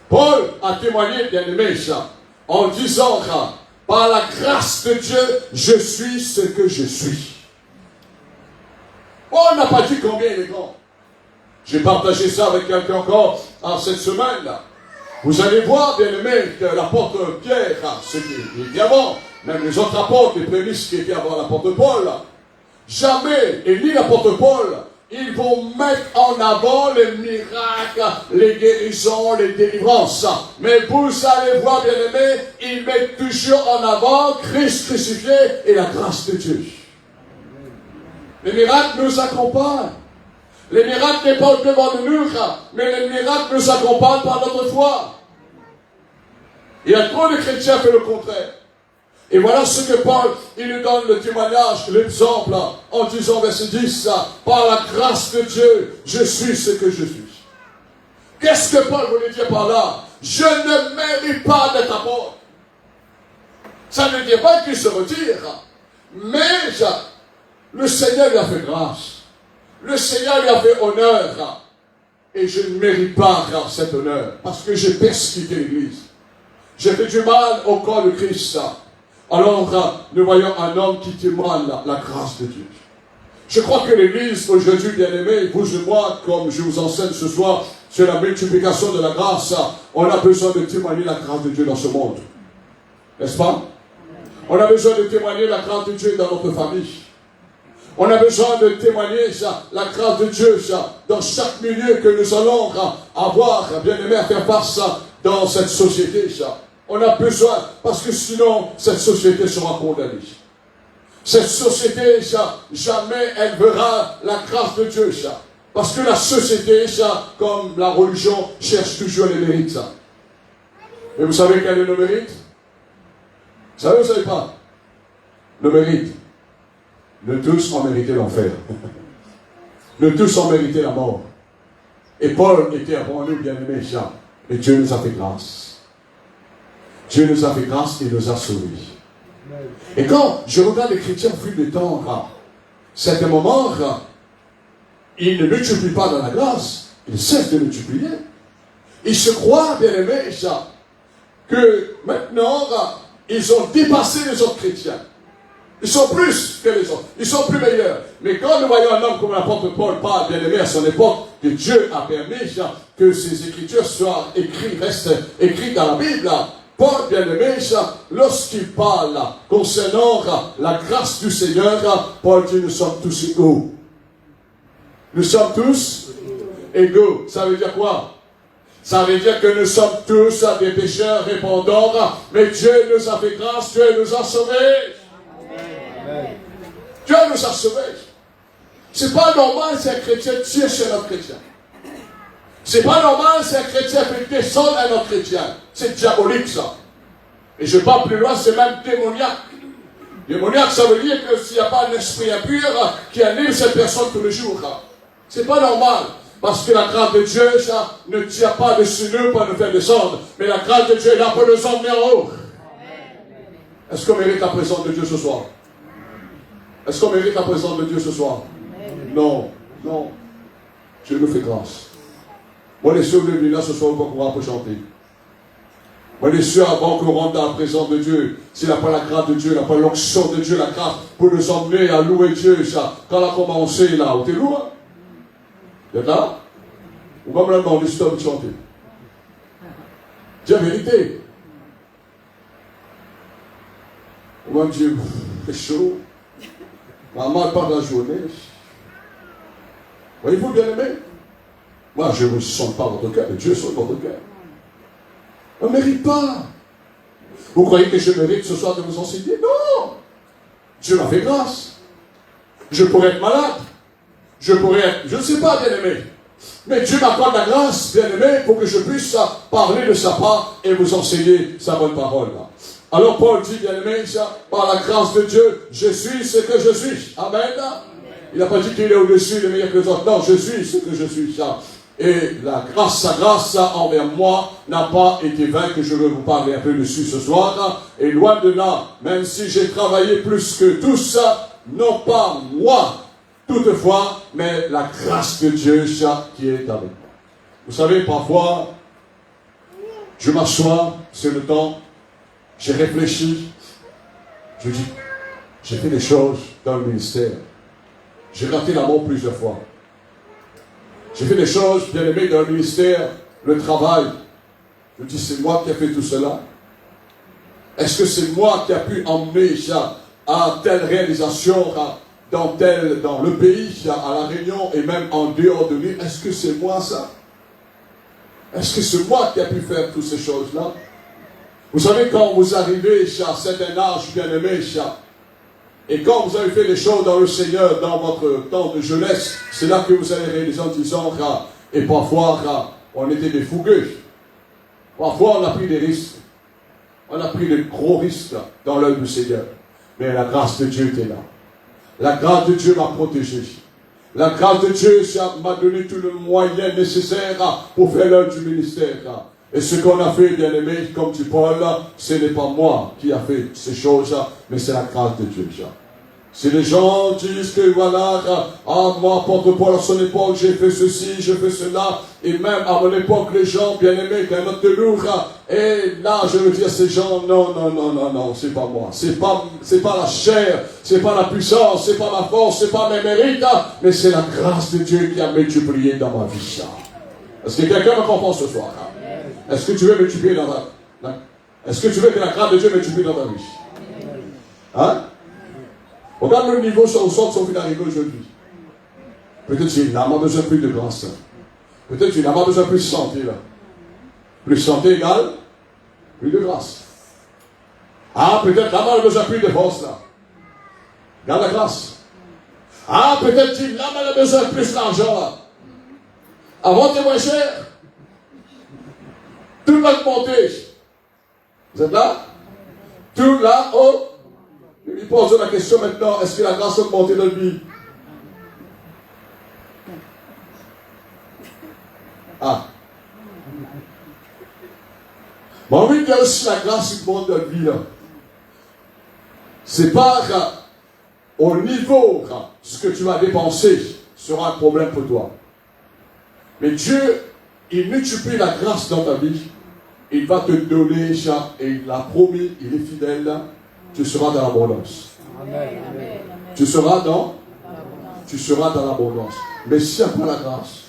Paul a témoigné, bien aimé, ça, en disant, par la grâce de Dieu, je suis ce que je suis. Paul n'a pas dit combien il est grand. J'ai partagé ça avec quelqu'un encore en cette semaine-là. Vous allez voir, bien aimé, que l'apôtre Pierre, ce qui est avant, même les autres apôtres, les prémices qui étaient avant l'apôtre Paul, jamais, et ni l'apôtre Paul, ils vont mettre en avant les miracles, les guérisons, les délivrances. Mais vous allez voir, bien aimé, ils mettent toujours en avant Christ crucifié et la grâce de Dieu. Les miracles nous accompagnent. Les miracles n'est pas devant nous, mais les miracles nous accompagnent par notre foi. Il y a trop de chrétiens qui font le contraire. Et voilà ce que Paul, il nous donne le témoignage, l'exemple, en disant, verset 10, par la grâce de Dieu, je suis ce que je suis. Qu'est-ce que Paul voulait dire par là? Je ne mérite pas d'être apôtre. Ça ne dit pas qu'il se retire, mais le Seigneur lui a fait grâce. Le Seigneur lui a fait honneur. Et je ne mérite pas cet honneur, parce que j'ai persécuté l'Église. J'ai fait du mal au corps de Christ. Alors, nous voyons un homme qui témoigne la grâce de Dieu. Je crois que l'Église, aujourd'hui, bien-aimée, vous et moi, comme je vous enseigne ce soir, sur la multiplication de la grâce, on a besoin de témoigner la grâce de Dieu dans ce monde. N'est-ce pas? On a besoin de témoigner la grâce de Dieu dans notre famille. On a besoin de témoigner la grâce de Dieu dans chaque milieu que nous allons avoir, bien-aimés, à faire face dans cette société. On a besoin, parce que sinon, cette société sera condamnée. Cette société, jamais elle verra la grâce de Dieu. Parce que la société, comme la religion, cherche toujours les mérites. Et vous savez quel est le mérite? Vous savez ou vous ne savez pas? Le mérite. Nous tous ont mérité l'enfer. Nous tous ont mérité la mort. Et Paul était avant nous, bien-aimés, mais Dieu nous a fait grâce. Dieu nous a fait grâce et nous a sauvés. Et quand je regarde les chrétiens au fil du temps, certains moments, ils ne multiplient pas dans la grâce, ils cessent de multiplier. Ils se croient, bien-aimés, que maintenant, ils ont dépassé les autres chrétiens. Ils sont plus que les autres. Ils sont plus meilleurs. Mais quand nous voyons un homme comme l'apôtre Paul parle, bien-aimé, à son époque, que Dieu a permis que ces écritures soient écrites, restent écrites dans la Bible, Paul, bien-aimé, lorsqu'il parle concernant la grâce du Seigneur, Paul dit, nous sommes tous égaux. Nous sommes tous égaux. Ça veut dire quoi? Ça veut dire que nous sommes tous des pécheurs répandants, mais Dieu nous a fait grâce, Dieu nous a sauvés. Dieu nous a sauvés. C'est pas normal si un chrétien tire sur un autre chrétien. C'est pas normal si un chrétien peut descendre à un autre chrétien. C'est diabolique ça. Et je parle plus loin, c'est même démoniaque. Démoniaque, ça veut dire que s'il n'y a pas un esprit impur qui anime cette personne tous les jours. C'est pas normal. Parce que la grâce de Dieu, ça ne tire pas dessus nous pour nous faire descendre. Mais la grâce de Dieu est là pour nous emmener en haut. Est-ce qu'on mérite la présence de Dieu ce soir? Est-ce qu'on mérite la présence de Dieu ce soir? Non, non. Dieu nous fait grâce. Moi, les soeurs, venez là ce soir pour pouvoir chanter. Moi, les soeurs, avant qu'on rentre dans la présence de Dieu, s'il n'a pas la grâce de Dieu, il n'a pas l'onction de Dieu, la grâce pour nous emmener à louer Dieu, ça. Quand on a commencé là, on était loin. Vous êtes là? On va me demander si tu as chanter. Dis la vérité. On va me dire, c'est chaud. Maman parle la journée. Voyez-vous, bien-aimé? Moi, je ne sens pas votre cœur, mais Dieu sent votre cœur. On ne mérite pas. Vous croyez que je mérite ce soir de vous enseigner? Non! Dieu m'a fait grâce. Je pourrais être malade. Je pourrais être, je ne sais pas, bien-aimé. Mais Dieu m'accorde la grâce, bien-aimé, pour que je puisse parler de sa part et vous enseigner sa bonne parole. Alors Paul dit, bien-aimé, par la grâce de Dieu, je suis ce que je suis. Amen. Il n'a pas dit qu'il est au-dessus, il est meilleur que les autres. Non, je suis ce que je suis. Et la grâce, sa grâce envers moi n'a pas été vaine, que je veux vous parler un peu dessus ce soir. Et loin de là, même si j'ai travaillé plus que tout ça, non pas moi, toutefois, mais la grâce de Dieu qui est avec moi. Vous savez, parfois, je m'assois sur le temps, j'ai réfléchi, je dis, j'ai fait des choses dans le ministère. J'ai raté l'amour plusieurs fois. J'ai fait des choses, bien aimé, dans le ministère, le travail. Je dis, c'est moi qui ai fait tout cela. Est-ce que c'est moi qui ai pu emmener ça à telle réalisation dans le pays, à La Réunion et même en dehors de lui? Est-ce que c'est moi ça? Est-ce que c'est moi qui ai pu faire toutes ces choses-là? Vous savez, quand vous arrivez à un certain âge, bien aimé, et quand vous avez fait les choses dans le Seigneur, dans votre temps de jeunesse, c'est là que vous allez réaliser en disant, et parfois, on était des fougueux. Parfois, on a pris des risques. On a pris de gros risques dans l'œuvre du Seigneur. Mais la grâce de Dieu était là. La grâce de Dieu m'a protégé. La grâce de Dieu m'a donné tout le moyen nécessaire pour faire l'œuvre du ministère. Et ce qu'on a fait, bien aimé, comme dit Paul, ce n'est pas moi qui a fait ces choses, mais c'est la grâce de Dieu. Si les gens disent que voilà, moi, apôtre Paul, à son époque, j'ai fait ceci, j'ai fait cela, et même à mon époque, les gens, bien aimés, qu'un autre lourd, et là, je veux dire, ces gens, non, c'est pas moi. C'est pas la chair, c'est pas la puissance, c'est pas ma force, c'est pas mes mérites, mais c'est la grâce de Dieu qui a multiplié dans ma vie. Est-ce que quelqu'un me comprend ce soir? Est-ce que tu veux multiplier dans ta... Est-ce que tu veux que la grâce de Dieu multiplie dans ta vie? Hein? Regarde le niveau sur le sort son d'arriver aujourd'hui. Peut-être qu'il n'a pas besoin plus de grâce. Peut-être qu'il n'a pas besoin plus de santé là. Plus de santé égale plus de grâce. Ah, peut-être qu'il n'a pas besoin plus de force là. Garde la grâce. Ah, peut-être qu'il n'a pas besoin plus d'argent là. Avant t'es moins cher. Tout va monter. Vous êtes là? Tout là-haut. Je lui pose la question maintenant, est-ce que la grâce a augmenté dans le vie? Ah. Bon, oui, il y a aussi la grâce qui augmente dans le vie. C'est pas au niveau, ce que tu vas dépenser sera un problème pour toi. Mais Dieu, il multiplie la grâce dans ta vie. Il va te donner, et il l'a promis, il est fidèle. Tu seras dans l'abondance. Tu seras dans l'abondance. Mais s'il n'y a pas la grâce,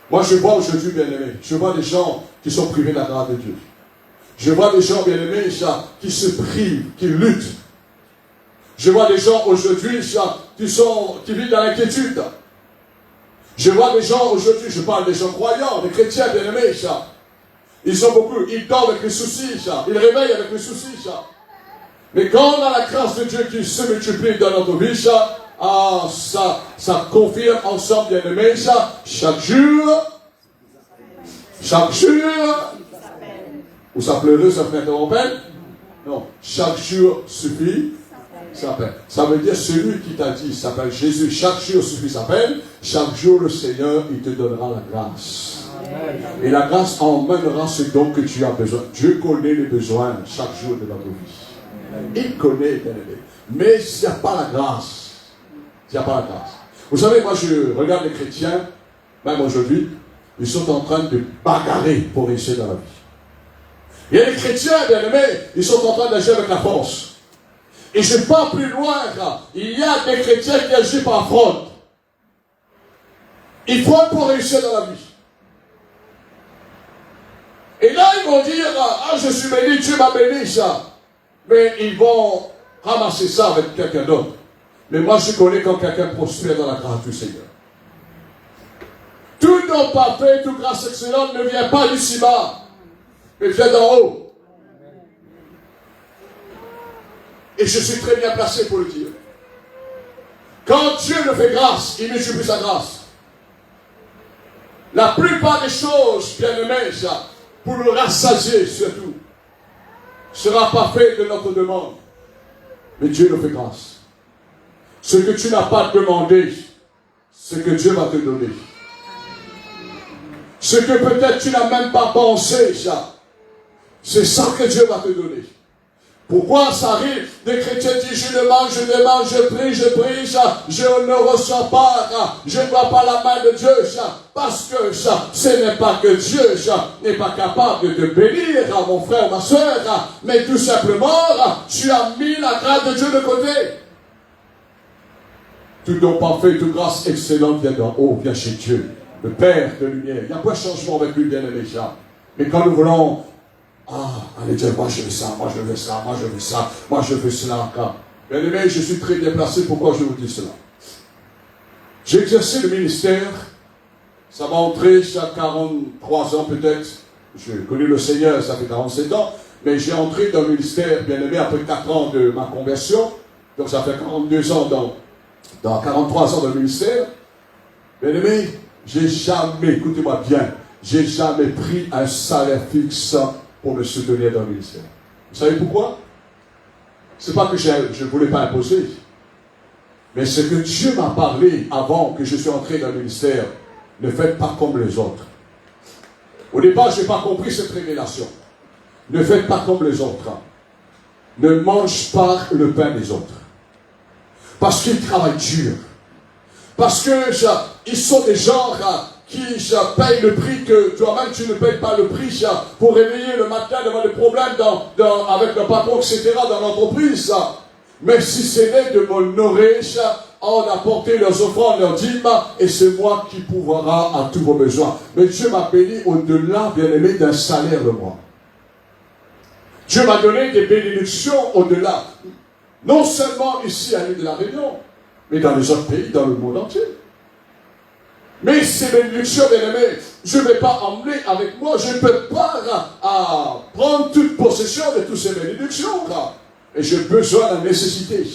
moi je vois aujourd'hui, bien aimé, je vois des gens qui sont privés de la grâce de Dieu. Je vois des gens, bien aimés, qui se privent, qui luttent. Je vois des gens aujourd'hui qui vivent dans l'inquiétude. Je vois des gens aujourd'hui, je parle des gens croyants, des chrétiens, bien aimés, ils sont beaucoup, ils dorment avec les soucis, ils réveillent avec les soucis, Mais quand on a la grâce de Dieu qui se multiplie dans notre vie, ça confirme ensemble, bien aimé, chaque jour, ou ça pleurait, ça fait interrompre? Non, chaque jour suffit sa peine. Ça veut dire celui qui t'a dit, s'appelle Jésus, chaque jour suffit sa peine, chaque jour le Seigneur, il te donnera la grâce. Et la grâce emmènera ce dont que tu as besoin. Dieu connaît les besoins chaque jour de notre vie. Il connaît, bien aimé. Mais s'il n'y a pas la grâce, Vous savez, moi je regarde les chrétiens, même aujourd'hui, ils sont en train de bagarrer pour réussir dans la vie. Il y a des chrétiens, bien aimés, ils sont en train d'agir avec la force. Et je pars plus loin, il y a des chrétiens qui agissent par fraude. Ils fraudent pour réussir dans la vie. Et là, ils vont dire, ah, je suis béni, Dieu m'a béni, ça. Mais ils vont ramasser ça avec quelqu'un d'autre. Mais moi, je connais quand quelqu'un prospère dans la grâce du Seigneur. Tout don parfait, toute grâce excellente ne vient pas d'ici-bas, mais vient d'en haut. Et je suis très bien placé pour le dire. Quand Dieu nous fait grâce, il multiplie sa grâce. La plupart des choses, bien aimées, pour nous rassasier surtout, sera pas fait de notre demande. Mais Dieu nous fait grâce. Ce que tu n'as pas demandé, ce que Dieu va te donner. Ce que peut-être tu n'as même pas pensé, ça. C'est ça que Dieu va te donner. Pourquoi ça arrive? Des chrétiens disent, je demande, je prie, je ne reçois pas, je ne vois pas la main de Dieu, parce que ce n'est pas que Dieu n'est pas capable de te bénir, mon frère, ma soeur, mais tout simplement, tu as mis la grâce de Dieu de côté. Tout don parfait, toute grâce excellente vient d'en haut, vient chez Dieu, le Père de lumière. Il n'y a pas de changement avec lui, bien aimé, mais quand nous voulons, allez dire, moi je veux ça, moi je veux ça, moi je veux ça, moi je veux cela. Bien aimé, je suis très déplacé, pourquoi je vous dis cela? J'ai exercé le ministère, ça m'a entré à 43 ans peut-être, j'ai connu le Seigneur, ça fait 47 ans, mais j'ai entré dans le ministère, bien aimé, après 4 ans de ma conversion, donc ça fait 42 ans dans 43 ans dans le ministère. Bien aimé, j'ai jamais, écoutez-moi bien, j'ai jamais pris un salaire fixe pour me soutenir dans le ministère. Vous savez pourquoi? C'est pas que je ne voulais pas imposer, mais c'est que Dieu m'a parlé avant que je sois entré dans le ministère. Ne faites pas comme les autres. Au départ, je n'ai pas compris cette révélation. Ne faites pas comme les autres. Ne mange pas le pain des autres. Parce qu'ils travaillent dur. Parce que ils sont des gens qui payent le prix que toi-même tu ne payes pas le prix pour réveiller le matin devant des problèmes avec le patron, etc. dans l'entreprise. Mais si c'est de m'honorer en apporter leurs offrandes, leurs dîmes, et c'est moi qui pourvoira à tous vos besoins. Mais Dieu m'a béni au-delà, bien aimé, d'un salaire le mois. Dieu m'a donné des bénédictions au-delà. Non seulement ici à l'île de la Réunion, mais dans les autres pays, dans le monde entier. Mais ces bénédictions, bien aimés, je ne vais pas emmener avec moi, je ne peux pas prendre toute possession de toutes ces bénédictions. Et j'ai besoin de la nécessité.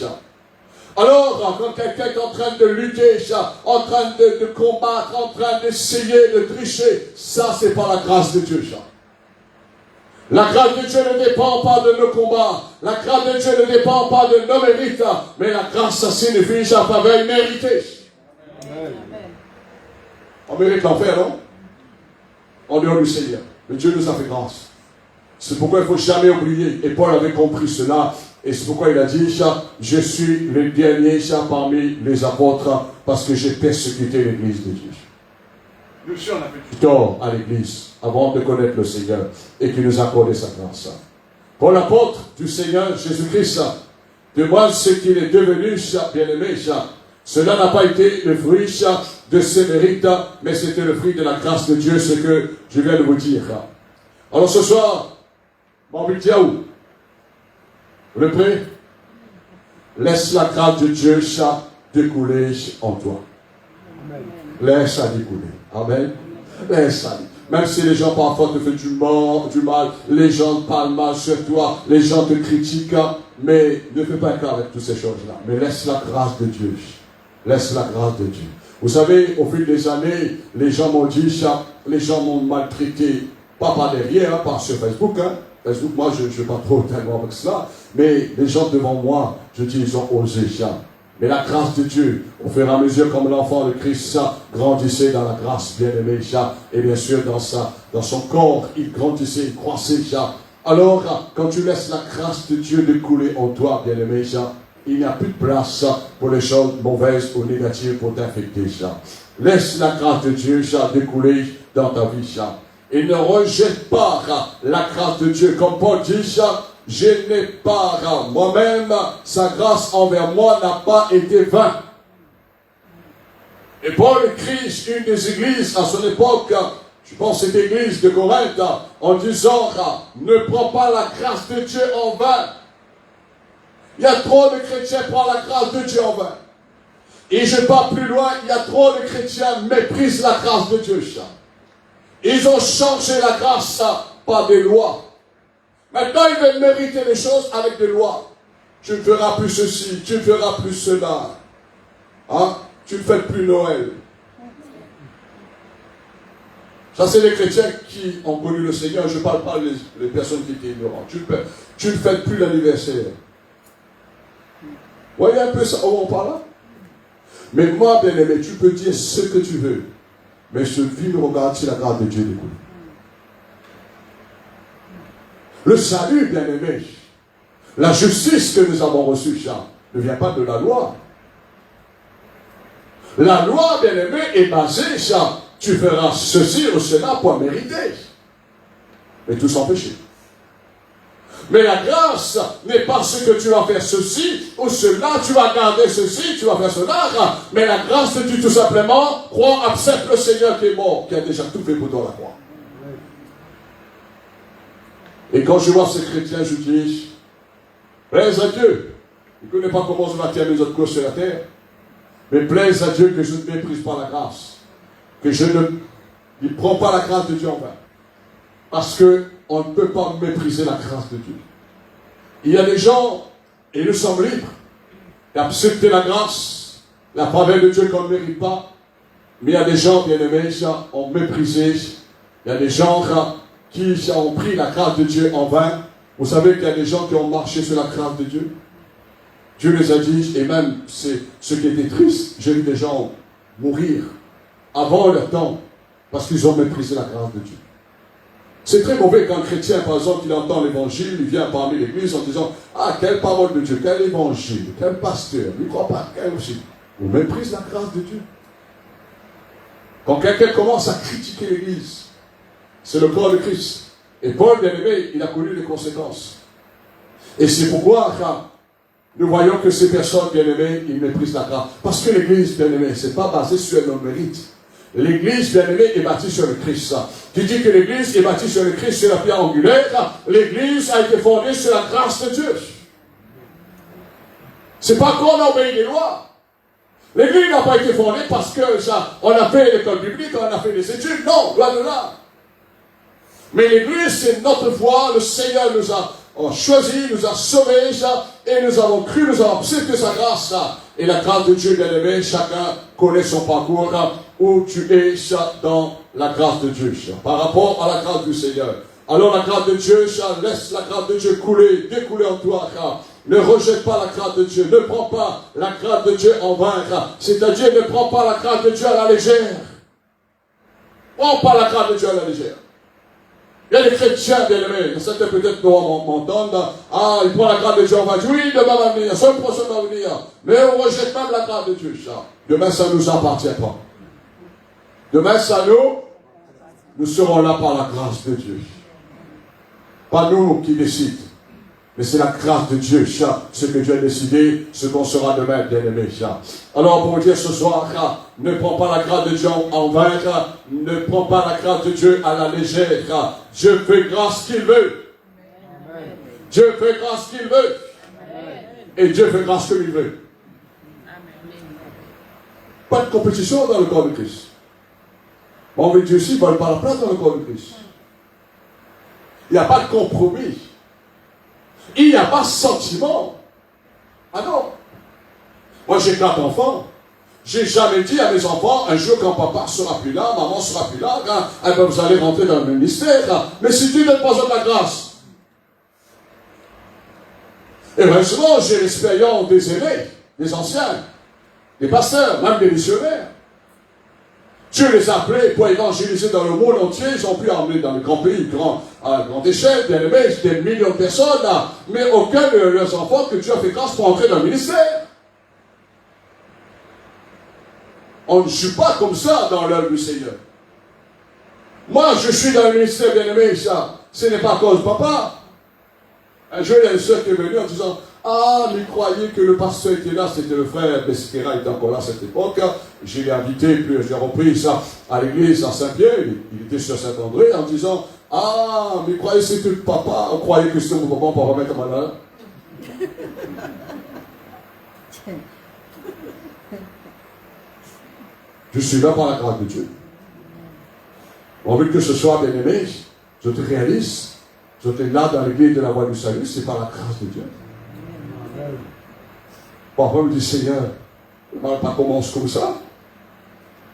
Alors, quand quelqu'un est en train de lutter, en train de combattre, en train d'essayer de tricher, ça, c'est pas la grâce de Dieu. La grâce de Dieu ne dépend pas de nos combats. La grâce de Dieu ne dépend pas de nos mérites. Mais la grâce, ça signifie sa faveur méritée. Amen. On mérite l'enfer, non? En dehors du Seigneur. Mais Dieu nous a fait grâce. C'est pourquoi il ne faut jamais oublier. Et Paul avait compris cela. Et c'est pourquoi il a dit, je suis le dernier parmi les apôtres parce que j'ai persécuté l'église de Dieu. Nous aussi, on a fait du tort à l'église avant de connaître le Seigneur et qui nous a accordé sa grâce. Paul l'apôtre du Seigneur Jésus-Christ demande ce qu'il est devenu, bien-aimé. Cela n'a pas été le fruit de ses mérites, mais c'était le fruit de la grâce de Dieu, ce que je viens de vous dire. Alors ce soir, mon Diaou, vous êtes prêts? Laisse la grâce de Dieu découler en toi. Laisse ça découler. Amen. Laisse ça. Même si les gens parfois te font du mal, les gens parlent mal sur toi, les gens te critiquent, mais ne fais pas cas avec toutes ces choses-là. Mais laisse la grâce de Dieu. Laisse la grâce de Dieu. Vous savez, au fil des années, les gens m'ont dit, les gens m'ont maltraité, pas par derrière, pas sur Facebook. Facebook, moi, je ne vais pas trop tellement avec cela, mais les gens devant moi, je dis, ils ont osé. Mais la grâce de Dieu, au fur et à mesure comme l'enfant de Christ grandissait dans la grâce, bien-aimé, et bien sûr dans son corps, il grandissait, il croissait. Alors, quand tu laisses la grâce de Dieu découler en toi, bien-aimé, il n'y a plus de place pour les choses mauvaises ou négatives pour t'infecter. Laisse la grâce de Dieu découler dans ta vie. Et ne rejette pas la grâce de Dieu. Comme Paul dit, je n'ai pas moi-même, sa grâce envers moi n'a pas été vaine. Et Paul écrit une des églises à son époque, je pense que c'était l'église de Corinthe, en disant, ne prends pas la grâce de Dieu en vain. Il y a trop de chrétiens qui prennent la grâce de Dieu en vain. Et je pars plus loin, il y a trop de chrétiens qui méprisent la grâce de Dieu. Ils ont changé la grâce par des lois. Maintenant, ils veulent mériter les choses avec des lois. Tu ne feras plus ceci, tu ne feras plus cela. Tu ne fais plus Noël. Ça, c'est les chrétiens qui ont connu le Seigneur. Je ne parle pas des personnes qui étaient ignorantes. Tu ne fais plus l'anniversaire. Voyez un peu ça, où on parle là? Mais moi, bien-aimé, tu peux dire ce que tu veux. Mais ce film regarde si la grâce de Dieu découle. Le salut, bien-aimé, la justice que nous avons reçue, ça, ne vient pas de la loi. La loi, bien-aimé, est basée sur tu feras ceci ou cela pour mériter. Mais tout sans péché. Mais la grâce n'est pas ce que tu vas faire ceci ou cela, tu vas garder ceci, tu vas faire cela. Mais la grâce te dit tout simplement, crois, accepte le Seigneur qui est mort, qui a déjà tout fait pour toi la croix. Et quand je vois ces chrétiens, je dis, plaise à Dieu. Je ne connais pas comment je vais atteindre les autres courses sur la terre. Mais plaise à Dieu que je ne méprise pas la grâce. Que je ne prends pas la grâce de Dieu en vain. Parce qu'on ne peut pas mépriser la grâce de Dieu. Il y a des gens, et nous sommes libres, d'accepter la grâce, la faveur de Dieu qu'on ne mérite pas. Mais il y a des gens, bien aimés, qui ont méprisé. Il y a des gens qui ont pris la grâce de Dieu en vain. Vous savez qu'il y a des gens qui ont marché sur la grâce de Dieu. Dieu les a dit, et même ce qui était triste, j'ai vu des gens mourir avant leur temps, parce qu'ils ont méprisé la grâce de Dieu. C'est très mauvais quand un chrétien, par exemple, il entend l'évangile, il vient parmi l'église en disant, ah, quelle parole de Dieu, quel évangile, quel pasteur, il ne croit pas, quel aussi. On méprise la grâce de Dieu. Quand quelqu'un commence à critiquer l'église, c'est le corps de Christ. Et Paul, bien aimé, il a connu les conséquences. Et c'est pourquoi, nous voyons que ces personnes, bien aimées, ils méprisent la grâce. Parce que l'église, bien aimée, ce n'est pas basé sur nos mérites. L'église, bien aimée, est bâtie sur le Christ. Qui dit que l'église est bâtie sur le Christ, sur la pierre angulaire, l'église a été fondée sur la grâce de Dieu. C'est pas qu'on a obéi les lois. L'église n'a pas été fondée parce que on a fait l'école biblique, on a fait des études. Non, loin de là. Mais l'église, c'est notre foi. Le Seigneur nous a choisi, nous a sauvés, et nous avons cru, nous avons accepté sa grâce. Et la grâce de Dieu, bien aimé, chacun connaît son parcours, où tu es dans la grâce de Dieu, par rapport à la grâce du Seigneur. Alors la grâce de Dieu, laisse la grâce de Dieu couler, découler en toi. Ne rejette pas la grâce de Dieu, ne prends pas la grâce de Dieu en vain. C'est-à-dire, ne prends pas la grâce de Dieu à la légère. Prends pas la grâce de Dieu à la légère. Il y a des chrétiens, bien aimés, certains peut-être m'entendent, ah, il prend la grâce de Dieu, on va dire, oui, demain va venir, seul prochain va venir, mais on rejette même la grâce de Dieu, ça. Demain, ça ne nous appartient pas. Demain, ça nous serons là par la grâce de Dieu. Pas nous qui décidons, mais c'est la grâce de Dieu, ce que Dieu a décidé, ce qu'on sera demain, bien aimé. Alors, pour vous dire ce soir, ne prends pas la grâce de Dieu en vain, ne prends pas la grâce de Dieu à la légère. Dieu fait grâce qu'il veut. Amen. Dieu fait grâce qu'il veut. Amen. Et Dieu fait grâce comme il veut. Amen. Pas de compétition dans le corps de Christ. On veut Dieu aussi, ne vole pas la place dans le corps de Christ. Il n'y a pas de compromis. Il n'y a pas de sentiment. Ah non. Moi j'ai 4 enfants. J'ai jamais dit à mes enfants, un jour quand papa sera plus là, maman sera plus là, vous allez rentrer dans le ministère. Mais si Dieu ne pas de la grâce. Et heureusement, j'ai l'expérience des aînés, des anciens, des pasteurs, même des missionnaires. Dieu les a appelés pour évangéliser dans le monde entier. Ils ont pu emmener dans les grands pays, à grande échelle, bien aimés, des millions de personnes, mais aucun de leurs enfants que Dieu a fait grâce pour entrer dans le ministère. On ne joue pas comme ça dans l'œuvre du Seigneur. Moi, je suis dans le ministère, bien aimé, ce n'est pas à cause de papa. Un jour, il y a une soeur qui est venue en disant, ah, mais croyez que le pasteur était là, c'était le frère Besquera, il était encore là à cette époque. Je l'ai invité, puis j'ai repris ça à l'église à Saint-Pierre, il était sur Saint-André, en disant, ah, mais croyez que c'était le papa, on croyait que c'était mon papa pour remettre malade. Je suis là par la grâce de Dieu. On veut que ce soit bien aimé, je te réalise, je te là dans l'église de la voie du salut, c'est par la grâce de Dieu. Parfois, on me dit, Seigneur, ne pas commence comme ça.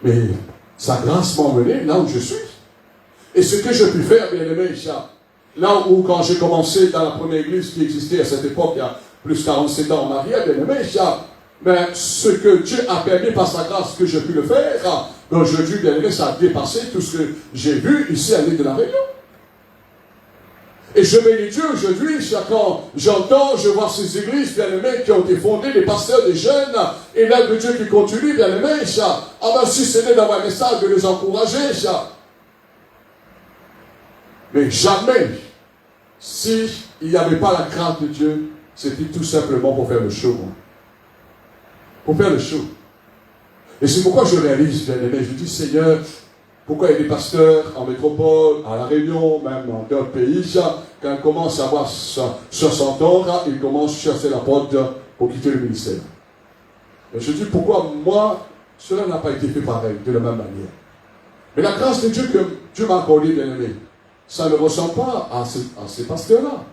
Mais sa grâce m'a emmené là où je suis. Et ce que je puis faire, bien aimé, là où quand j'ai commencé dans la première église qui existait à cette époque, il y a plus de 47 ans en arrière, bien aimé, Mais ce que Dieu a permis par sa grâce que j'ai pu le faire, aujourd'hui, bien aimé, ça a dépassé tout ce que j'ai vu ici à l'île de la Réunion. Et je bénis Dieu aujourd'hui, quand j'entends, je vois ces églises, bien aimés, qui ont été fondées, les pasteurs, des jeunes, et l'œuvre de Dieu qui continue, bien aimé, ça. Ah ben si c'était d'avoir un message, de les encourager, ça. Mais jamais, s'il n'y avait pas la grâce de Dieu, c'était tout simplement pour faire le show. Pour faire le show. Et c'est pourquoi je réalise, bien aimé, je dis, Seigneur, pourquoi il y a des pasteurs en métropole, à La Réunion, même dans d'autres pays, quand ils commencent à avoir 60 ans, ils commencent à chercher la porte pour quitter le ministère. Et je dis, pourquoi moi, cela n'a pas été fait pareil, de la même manière. Mais la grâce de Dieu que Dieu m'a accordée, bien aimé, ça ne ressemble pas à ces pasteurs-là.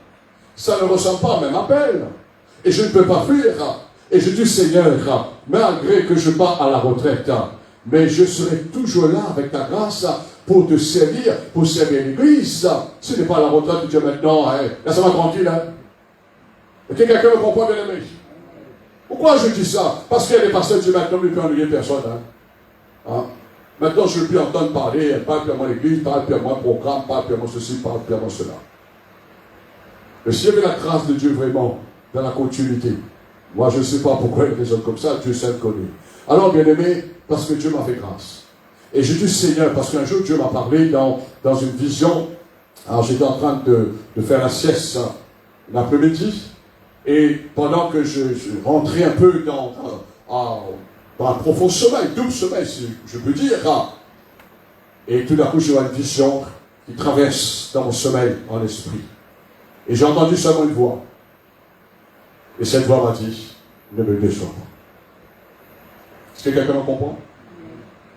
Ça ne ressemble pas au même appel. Et je ne peux pas fuir. Et je dis, Seigneur, malgré que je pars à la retraite, mais je serai toujours là avec ta grâce pour te servir, pour servir l'Église. Ce n'est pas la retraite de Dieu maintenant. Hein. Laisse-moi tranquille. Hein. Est-ce que quelqu'un me comprend, bien aimé? Pourquoi je dis ça? Parce qu'il y a des pasteurs de Dieu maintenant, mais ne peut ennuyer personne. Hein. Maintenant, je ne veux plus entendre parler, parle plus à moi l'Église, parle plus à moi le programme, parle plus à moi ceci, parle plus à moi cela. Mais s'il y avait la grâce de Dieu vraiment, dans la continuité, moi je ne sais pas pourquoi il raisonne comme ça, Dieu seul connaît. Alors bien aimé, parce que Dieu m'a fait grâce. Et je dis Seigneur, parce qu'un jour Dieu m'a parlé dans une vision. Alors j'étais en train de faire la sieste l'après-midi, et pendant que je rentrais un peu dans un profond sommeil, double sommeil si je peux dire, et tout d'un coup je vois une vision qui traverse dans mon sommeil en esprit. Et j'ai entendu seulement une voix. Et cette voix m'a dit, ne me déçois pas. Est-ce que quelqu'un me comprend?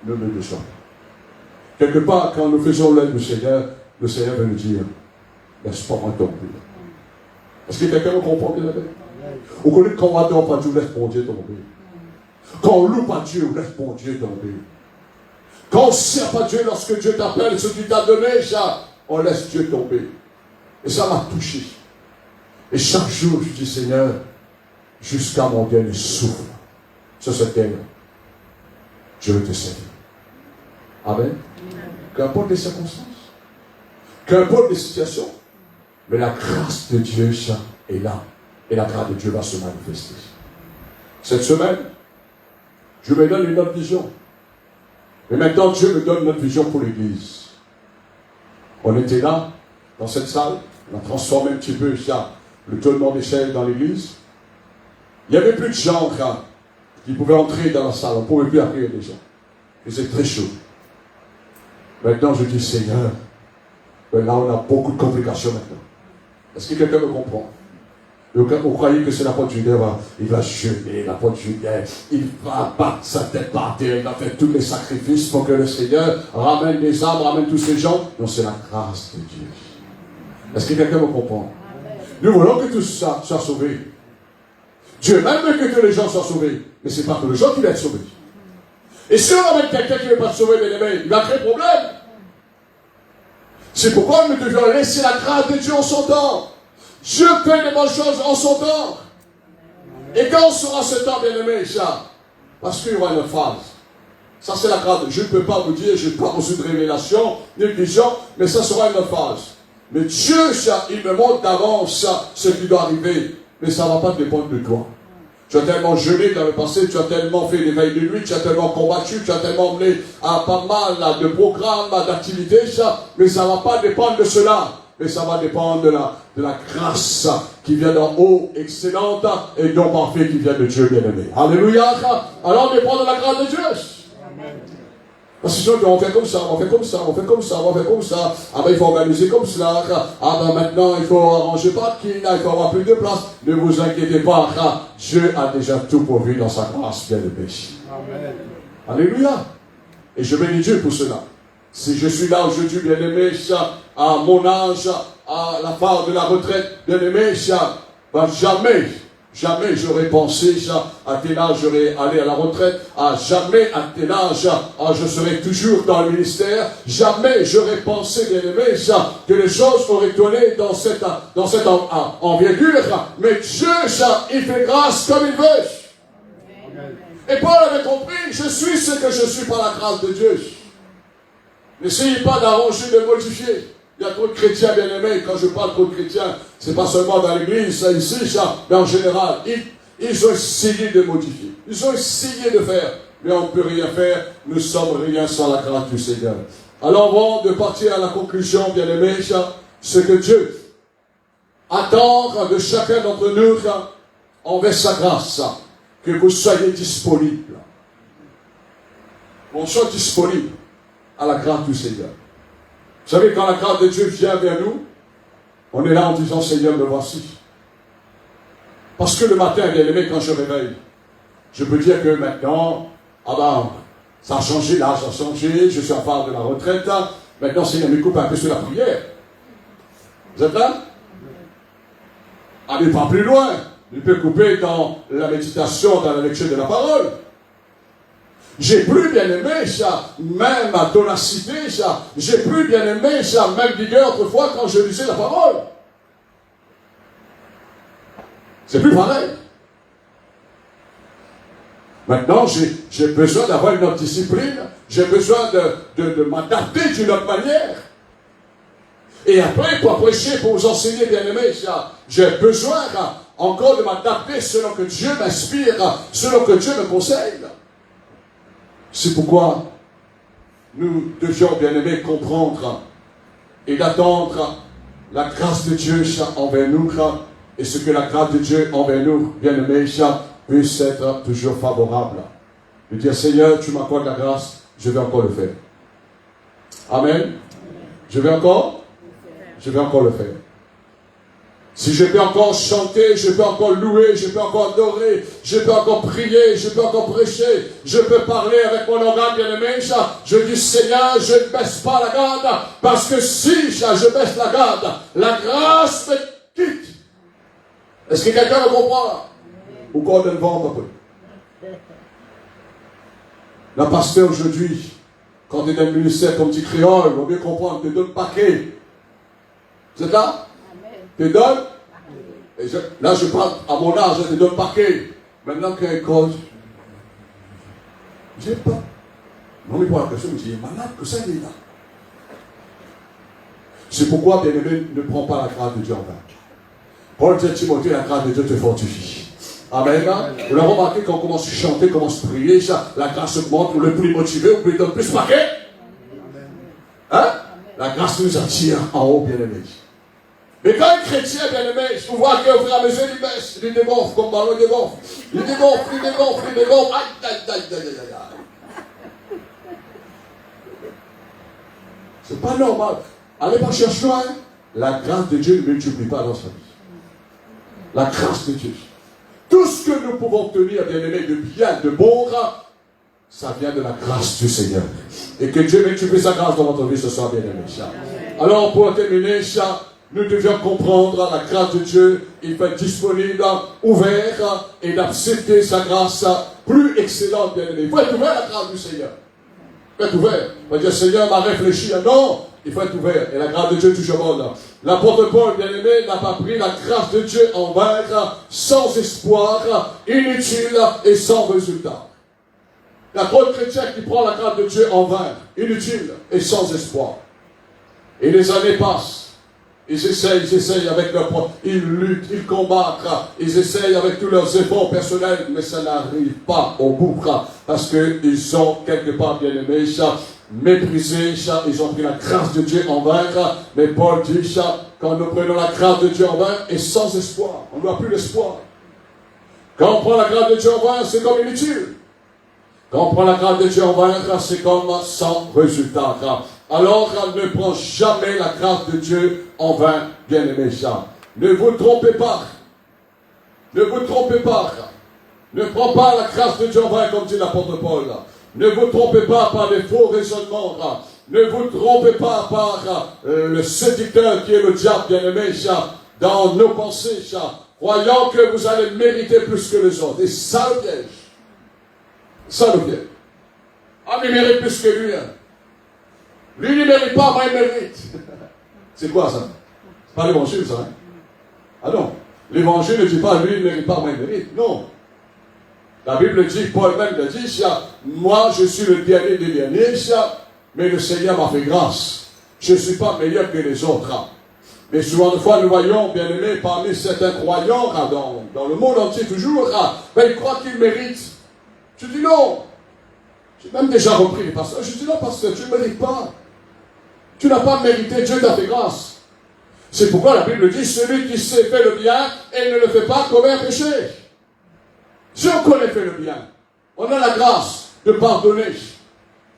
Ne me déçois pas. Quelque part, quand nous faisons l'œuvre du Seigneur, le Seigneur veut nous dire, laisse-moi tomber. Est-ce que quelqu'un me comprend bien? Vous connaissez quand on adore pas Dieu, laisse mon Dieu tomber. Quand on loue pas Dieu, laisse mon Dieu tomber. Quand on ne sert pas Dieu, lorsque Dieu t'appelle, ce qu'il t'a donné, ça, on laisse Dieu tomber. Et ça m'a touché. Et chaque jour, je dis, Seigneur, jusqu'à mon dernier souffle, sur cette terre, je veux te servir. Amen. Qu'importe les circonstances, qu'importe les situations, mais la grâce de Dieu, ça, est là. Et la grâce de Dieu va se manifester. Cette semaine, je me donne une autre vision. Et maintenant, Dieu me donne notre vision pour l'Église. On était là, dans cette salle, on a transformé un petit peu ça, le tournement d'échelle dans l'église. Il n'y avait plus de gens qui pouvaient entrer dans la salle, on ne pouvait plus accueillir les gens. Et c'est très chaud. Maintenant, je dis, Seigneur, ben là, on a beaucoup de complications maintenant. Est-ce que quelqu'un me comprend? Vous croyez que c'est l'apôtre Julien, il va jeûner, l'apôtre Julien, il va battre sa tête par terre, il va faire tous les sacrifices pour que le Seigneur ramène les âmes, ramène tous ces gens. Non, c'est la grâce de Dieu. Est-ce que quelqu'un me comprend? Nous voulons que tous soient sauvés. Dieu même veut que tous les gens soient sauvés. Mais ce n'est pas tous les gens qui vont être sauvés. Et si on amène quelqu'un qui ne veut pas se sauver, bien aimé, il va créer problème. C'est pourquoi nous devions laisser la grâce de Dieu en son temps. Dieu fait des bonnes choses en son temps. Et quand sera ce temps, bien aimé, ça, parce qu'il y aura une phase. Ça, c'est la grâce. Je ne peux pas vous dire, je n'ai pas reçu de révélation, ni de vision, mais ça sera une phase. Mais Dieu, ça, il me montre d'avance ce qui doit arriver. Mais ça ne va pas dépendre de toi. Tu as tellement jeûné dans le passé, tu as tellement fait des veilles de nuit, tu as tellement combattu, tu as tellement mené à pas mal de programmes, d'activités, ça. Mais ça ne va pas dépendre de cela. Mais ça va dépendre de la grâce qui vient d'en haut, excellente, et non parfait qui vient de Dieu bien-aimé. Alléluia. Alors, dépend de la grâce de Dieu. Amen. Parce que sinon, on fait comme ça, on fait comme ça, on fait comme ça, on fait comme ça. Ah ben, il faut organiser comme cela. Ah ben, maintenant, il faut arranger parking, il faut avoir plus de place. Ne vous inquiétez pas, Dieu a déjà tout pourvu dans sa grâce bien-aimé. Amen. Alléluia. Et je bénis Dieu pour cela. Si je suis là aujourd'hui, bien-aimé, à mon âge, à la phase de la retraite, bien-aimé, ben jamais j'aurais pensé à tel âge j'aurais allé à la retraite, jamais à tel âge je serais toujours dans le ministère, jamais j'aurais pensé, bien-aimé, que les choses auraient tourné dans cette envergure, mais Dieu, il fait grâce comme il veut. Et Paul avait compris, je suis ce que je suis par la grâce de Dieu. N'essayez pas d'arranger, de modifier. Il y a trop de chrétiens bien-aimés. Quand je parle trop de chrétiens, c'est pas seulement dans l'église, ça ici, ça, mais en général. Ils ont essayé de modifier. Ils ont essayé de faire. Mais on ne peut rien faire. Nous sommes rien sans la grâce du Seigneur. Alors avant de partir à la conclusion, bien-aimés, ce que Dieu attend de chacun d'entre nous envers sa grâce, que vous soyez disponibles. On soit disponible à la grâce du Seigneur. Vous savez, quand la grâce de Dieu vient vers nous, on est là en disant, Seigneur, me voici. Parce que le matin, bien aimé, quand je réveille, je peux dire que maintenant, ça a changé, l'âge a changé, je suis en phase de la retraite, maintenant, Seigneur, me coupe un peu sur la prière. Vous êtes là? Allez pas plus loin. Il peut couper dans la méditation, dans la lecture de la parole. J'ai plus bien aimé ça, même à ténacité ça. J'ai plus bien aimé ça, même vigueur autrefois quand je lisais la parole. C'est plus pareil. Maintenant, j'ai besoin d'avoir une autre discipline. J'ai besoin de m'adapter d'une autre manière. Et après, pour prêcher, pour vous enseigner, bien aimé, j'ai besoin encore de m'adapter selon que Dieu m'inspire, selon que Dieu me conseille. C'est pourquoi nous devions, bien aimé, comprendre et d'attendre la grâce de Dieu envers nous, et ce que la grâce de Dieu envers nous, bien aimé, puisse être toujours favorable. De dire, Seigneur, tu m'accordes la grâce, je vais encore le faire. Amen. Je vais encore le faire. Si je peux encore chanter, je peux encore louer, je peux encore adorer, je peux encore prier, je peux encore prêcher, je peux parler avec mon organe bien-aimé, je dis Seigneur, je ne baisse pas la garde, parce que si je baisse la garde, la grâce me quitte. Est-ce que quelqu'un me comprend? Ou qu'on le vend un peu? La pasteur aujourd'hui, quand tu es dans le ministère comme petit créole, on va bien comprendre, tu donnes paquet. Vous êtes là? Tu donnes? Et là, je parle à mon âge, je te donne paquet. Maintenant qu'il y a une cause, j'ai pas. Non, mais pour la question, il est malade que ça, il est là. C'est pourquoi, bien aimé, ne prends pas la grâce de Dieu en vain. Paul dit à Timothée, la grâce de Dieu te fortifie. Amen. Vous l'avez remarqué quand on commence à chanter, commence à prier, la grâce augmente, le plus motivé, on peut donner plus paquet. Hein? La grâce nous attire en haut, bien aimé. Mais quand un chrétien, bien aimé, je vois qu'au fur et à mesure, il baisse, il dégonfle, comme ballon, il dégonfle. Il dégonfle. Aïe. C'est pas normal. Allez pas chercher loin. La grâce de Dieu ne multiplie pas dans sa vie. La grâce de Dieu. Tout ce que nous pouvons obtenir, bien aimé, de bien, de bon, ça vient de la grâce du Seigneur. Et que Dieu multiplie sa grâce dans votre vie ce soir, bien aimé. Alors, pour terminer, nous devions comprendre la grâce de Dieu. Il peut être disponible, ouvert, et d'accepter sa grâce plus excellente, bien aimé. Il faut être ouvert à la grâce du Seigneur. Il faut être ouvert. Il faut dire, Seigneur m'a réfléchi. Non, il faut être ouvert. Et la grâce de Dieu est toujours bonne. L'apôtre Paul, bien aimé, n'a pas pris la grâce de Dieu en vain, sans espoir, inutile et sans résultat. Il y a trop de chrétiens qui prennent la grâce de Dieu en vain, inutile et sans espoir. Et les années passent. Ils essayent avec leur propre, ils luttent, ils combattent, ils essayent avec tous leurs efforts personnels, mais ça n'arrive pas au bout, parce qu'ils sont quelque part bien aimés, méprisés, ils ont pris la grâce de Dieu en vain, mais Paul dit, quand nous prenons la grâce de Dieu en vain, et sans espoir, on n'a plus l'espoir. Quand on prend la grâce de Dieu en vain, c'est comme inutile. Quand on prend la grâce de Dieu en vain, c'est comme sans résultat. Alors, ne prends jamais la grâce de Dieu en vain, bien-aimés. Ne vous trompez pas. Ne vous trompez pas. Ne prends pas la grâce de Dieu en vain, comme dit l'apôtre Paul. Ne vous trompez pas par les faux raisonnements. Ne vous trompez pas par le séducteur qui est le diable, bien-aimé, dans nos pensées, croyant que vous allez mériter plus que les autres. Et ça le piège. Ça le piège. Ah, mais il mérite plus que lui. Lui, il ne mérite pas, moi, il mérite. C'est quoi ça? C'est pas l'évangile, ça. Ah non. L'évangile ne dit pas, lui, il ne mérite pas, moi, il mérite. Non. La Bible dit, Paul même l'a dit, moi je suis le dernier des derniers, mais le Seigneur m'a fait grâce. Je ne suis pas meilleur que les autres. Mais souvent de fois, nous voyons, bien aimés, parmi certains croyants, dans le monde entier toujours, ils croient qu'ils méritent. Je dis non. J'ai même déjà repris les pasteurs. Je dis non, pasteur, tu ne mérites pas. Tu n'as pas mérité, Dieu t'a fait grâce. C'est pourquoi la Bible dit, celui qui sait faire le bien et ne le fait pas commet un péché. Si on connaît faire le bien, on a la grâce de pardonner.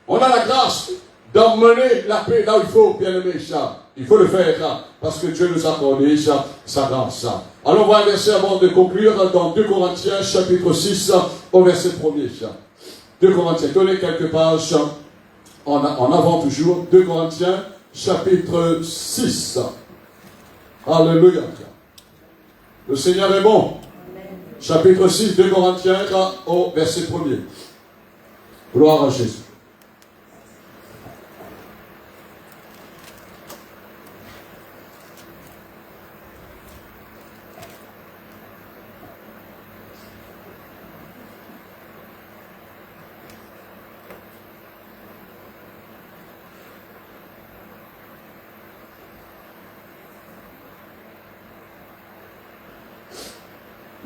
On a la grâce d'emmener la paix là où il faut, bien aimé, ça. Il faut le faire, parce que Dieu nous a accordé sa grâce. Allons voir un verset avant de conclure dans 2 Corinthiens, chapitre 6, au verset 1er. 2 Corinthiens, donnez quelques pages en avant toujours. 2 Corinthiens, chapitre 6. Alléluia. Le Seigneur est bon. Chapitre 6, 2 Corinthiens, au verset 1er. Gloire à Jésus.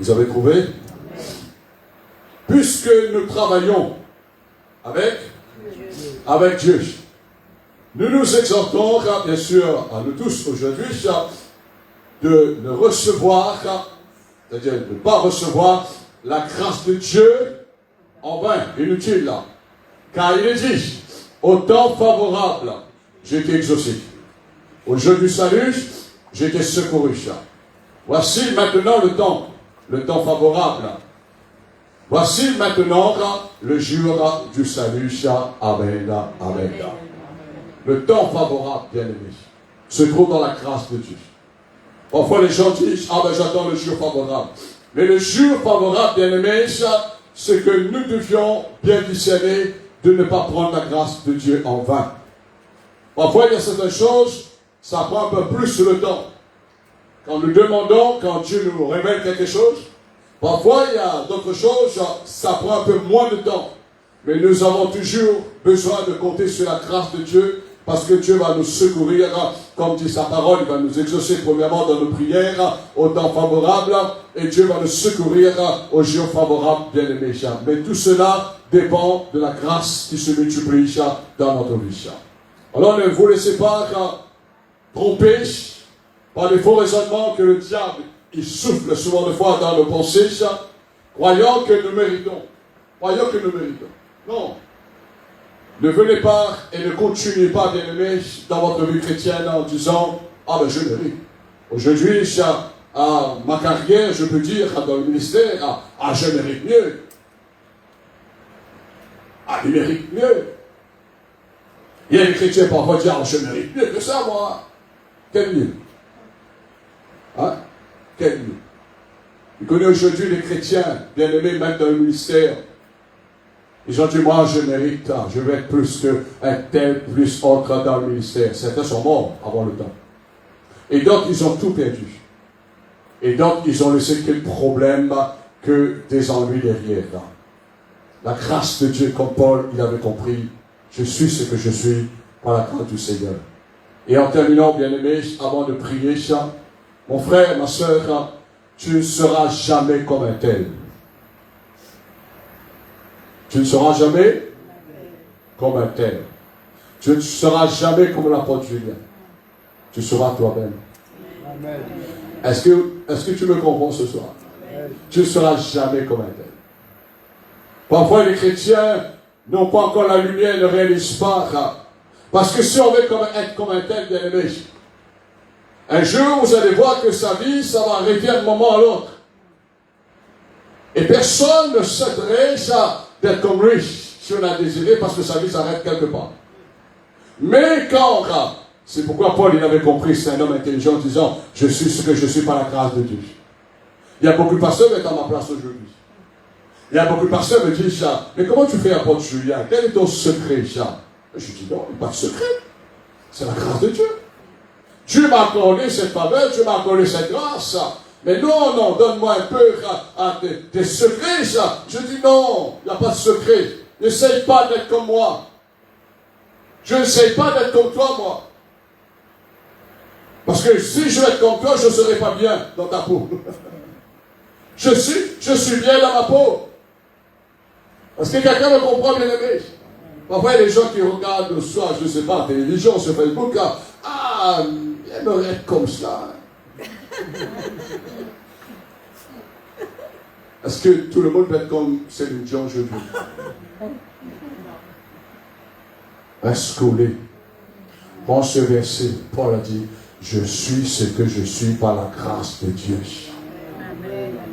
Vous avez trouvé? Puisque nous travaillons avec Dieu, nous nous exhortons, bien sûr, à nous tous aujourd'hui, de ne recevoir, c'est-à-dire de ne pas recevoir la grâce de Dieu en vain, inutile. Car il est dit, au temps favorable, j'ai été exaucé. Au jour du salut, j'ai été secouru. Voici maintenant le temps favorable. Voici maintenant le jour du salut. Amen. Amen. Le temps favorable, bien aimé, se trouve dans la grâce de Dieu. Parfois les gens disent, j'attends le jour favorable. Mais le jour favorable, bien aimé, c'est que nous devions bien discerner de ne pas prendre la grâce de Dieu en vain. Parfois il y a certaines choses, ça prend un peu plus le temps. Quand nous demandons, quand Dieu nous révèle quelque chose, parfois il y a d'autres choses, ça prend un peu moins de temps. Mais nous avons toujours besoin de compter sur la grâce de Dieu, parce que Dieu va nous secourir, comme dit sa parole, il va nous exaucer premièrement dans nos prières, au temps favorable, et Dieu va nous secourir au jour favorable, bien aimé. Mais tout cela dépend de la grâce qui se multiplie dans notre vie. Alors ne vous laissez pas tromper par les faux raisonnements que le diable il souffle souvent de fois dans nos pensées, croyant que nous méritons. Croyant que nous méritons. Non. Ne venez pas et ne continuez pas, bien aimés, dans votre vie chrétienne en disant, je mérite. Aujourd'hui, à ma carrière, je peux dire dans le ministère, je mérite mieux. Il mérite mieux. Il y a des chrétiens parfois qui disent, je mérite mieux que ça, moi. Quel mieux? Quel mieux? Vous connaissez aujourd'hui les chrétiens, bien aimés, même dans le ministère. Ils ont dit, moi je mérite, je vais être plus qu'un tel, plus autre dans le ministère. Certains sont morts avant le temps. Et donc ils ont tout perdu. Et donc ils ont laissé quel problème que des ennuis derrière. La grâce de Dieu, comme Paul, il avait compris, je suis ce que je suis par la grâce du Seigneur. Et en terminant, bien aimé, avant de prier, mon frère, ma soeur, tu ne seras jamais comme un tel. Tu ne seras jamais comme un tel. Tu ne seras jamais comme l'apôtre Julien. Tu seras toi-même. Est-ce que tu me comprends ce soir? Tu ne seras jamais comme un tel. Parfois les chrétiens n'ont pas encore la lumière, ne réalisent pas. Parce que si on veut être comme un tel, bien aimé, un jour vous allez voir que sa vie, ça va arriver d'un moment à l'autre. Et personne ne s'aiderait d'être comme lui, si on a désiré, parce que sa vie s'arrête quelque part. Mais quand, c'est pourquoi Paul il avait compris, c'est un homme intelligent, disant, je suis ce que je suis par la grâce de Dieu. Il y a beaucoup de pasteurs qui sont à ma place aujourd'hui. Il y a beaucoup de pasteurs qui me disent, mais comment tu fais, apôtre Julien? Quel est ton secret, ça? Je dis, non, il n'y a pas de secret. C'est la grâce de Dieu. Dieu m'a accordé cette faveur, Dieu m'a accordé cette grâce. Mais non, non, donne-moi un peu des secrets, ça. Je dis non, il n'y a pas de secret. N'essaye pas d'être comme moi. Je n'essaye pas d'être comme toi, moi. Parce que si je vais être comme toi, je ne serai pas bien dans ta peau. Je suis bien dans ma peau. Parce que quelqu'un me comprend, bien aimé. Parfois, il y a des gens qui regardent le soir, je ne sais pas, la télévision, sur Facebook, il aimerait être comme ça. Est-ce que tout le monde peut être comme Céline Dion aujourd'hui? Reste collé. Dans ce verset, Paul a dit, je suis ce que je suis par la grâce de Dieu.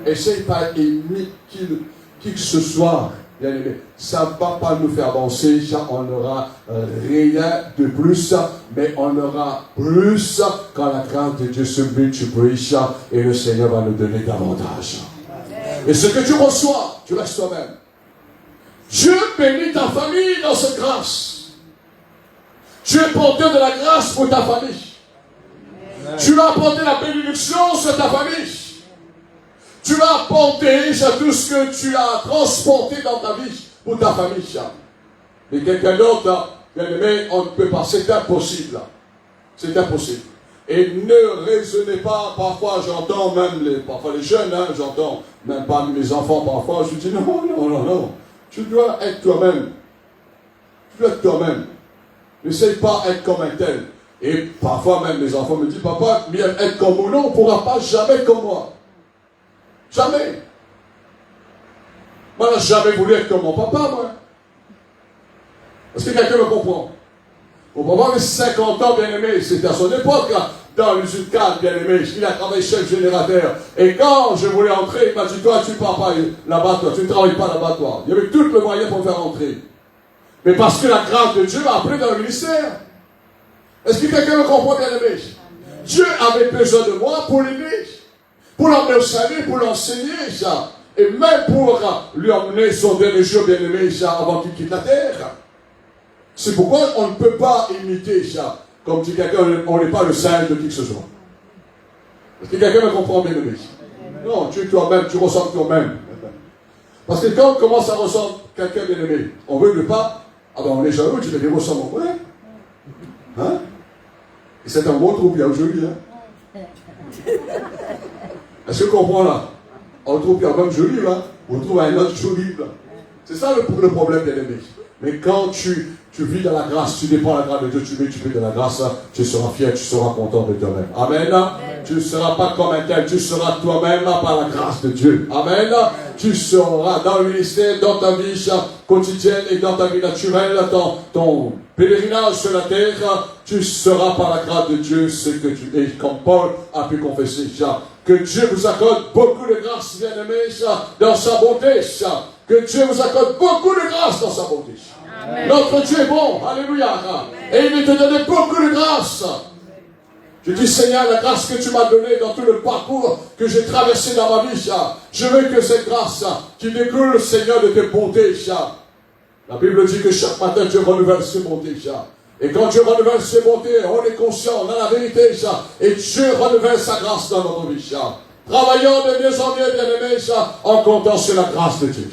Essaye pas d'aimer qui que ce soit. Bien aimé, ça ne va pas nous faire avancer, on n'aura rien de plus, mais on aura plus quand la grâce de Dieu se multiplie et le Seigneur va nous donner davantage. Et ce que tu reçois, tu restes toi-même. Dieu bénit ta famille dans cette grâce. Tu es porteur de la grâce pour ta famille. Tu vas apporter la bénédiction sur ta famille. Tu vas apporter tout ce que tu as transporté dans ta vie pour ta famille. Mais quelqu'un d'autre, bien aimé, on ne peut pas. C'est impossible. C'est impossible. Et ne raisonnez pas, parfois j'entends même parfois les jeunes, j'entends même pas mes enfants parfois, je dis non. Tu dois être toi-même. Tu dois être toi-même. N'essaye pas d'être comme un tel. Et parfois même mes enfants me disent, papa, bien être comme moi, non, on ne pourra pas jamais être comme moi. Jamais. Moi, je n'ai jamais voulu être comme mon papa, moi. Est-ce que quelqu'un me comprend? Mon papa avait 50 ans, bien aimé. C'était à son époque, là, dans l'usine 4, bien aimé. Il a travaillé chef générateur. Et quand je voulais entrer, il m'a dit, toi, tu ne pars pas là-bas, toi. Tu ne travailles pas là-bas, toi. Il y avait tout le moyen pour me faire entrer. Mais parce que la grâce de Dieu m'a appelé dans le ministère. Est-ce que quelqu'un me comprend, bien aimé? Dieu avait besoin de moi pour l'aider. Pour l'emmener au salut, pour l'enseigner, ça. Et même pour lui emmener son dernier jour bien-aimé, ça, avant qu'il quitte la terre. C'est pourquoi on ne peut pas imiter ça. Comme dit quelqu'un, on n'est pas le singe de qui que ce soit. Est-ce que quelqu'un me comprend, bien-aimé? Non, tu es toi-même, tu ressembles toi-même. Parce que quand on commence à ressembler quelqu'un bien-aimé, on veut le pas, on est jaloux, tu te dis, ressemble mon frère. Hein? Et c'est un bon trou bien aujourd'hui, hein? Est-ce que tu comprends là? On trouve qu'il y a même joli là, on trouve un autre joli là. C'est ça le problème, bien aimé. Mais quand tu vis dans la grâce, tu dépends de la grâce de Dieu, tu vis de la grâce, tu seras fier, tu seras content de toi-même. Amen. Tu ne seras pas comme un tel, tu seras toi-même par la grâce de Dieu. Amen. Tu seras dans le ministère, dans ta vie quotidienne et dans ta vie naturelle, dans ton pèlerinage sur la terre, tu seras par la grâce de Dieu ce que tu es, comme Paul a pu confesser ça. Que Dieu vous accorde beaucoup de grâce, bien-aimés, dans sa bonté. Que Dieu vous accorde beaucoup de grâce dans sa bonté. Amen. Notre Dieu est bon. Alléluia. Amen. Et il te donne beaucoup de grâce. Je dis, Seigneur, la grâce que tu m'as donnée dans tout le parcours que j'ai traversé dans ma vie, je veux que cette grâce qui découle, Seigneur, de tes bontés. La Bible dit que chaque matin, Dieu renouvelle ses bontés. Et quand Dieu renouvelle ses bontés, on est conscient, on a la vérité, et Dieu renouvelle sa grâce dans notre vie. Travaillons de mieux en mieux, bien-aimés, en comptant sur la grâce de Dieu.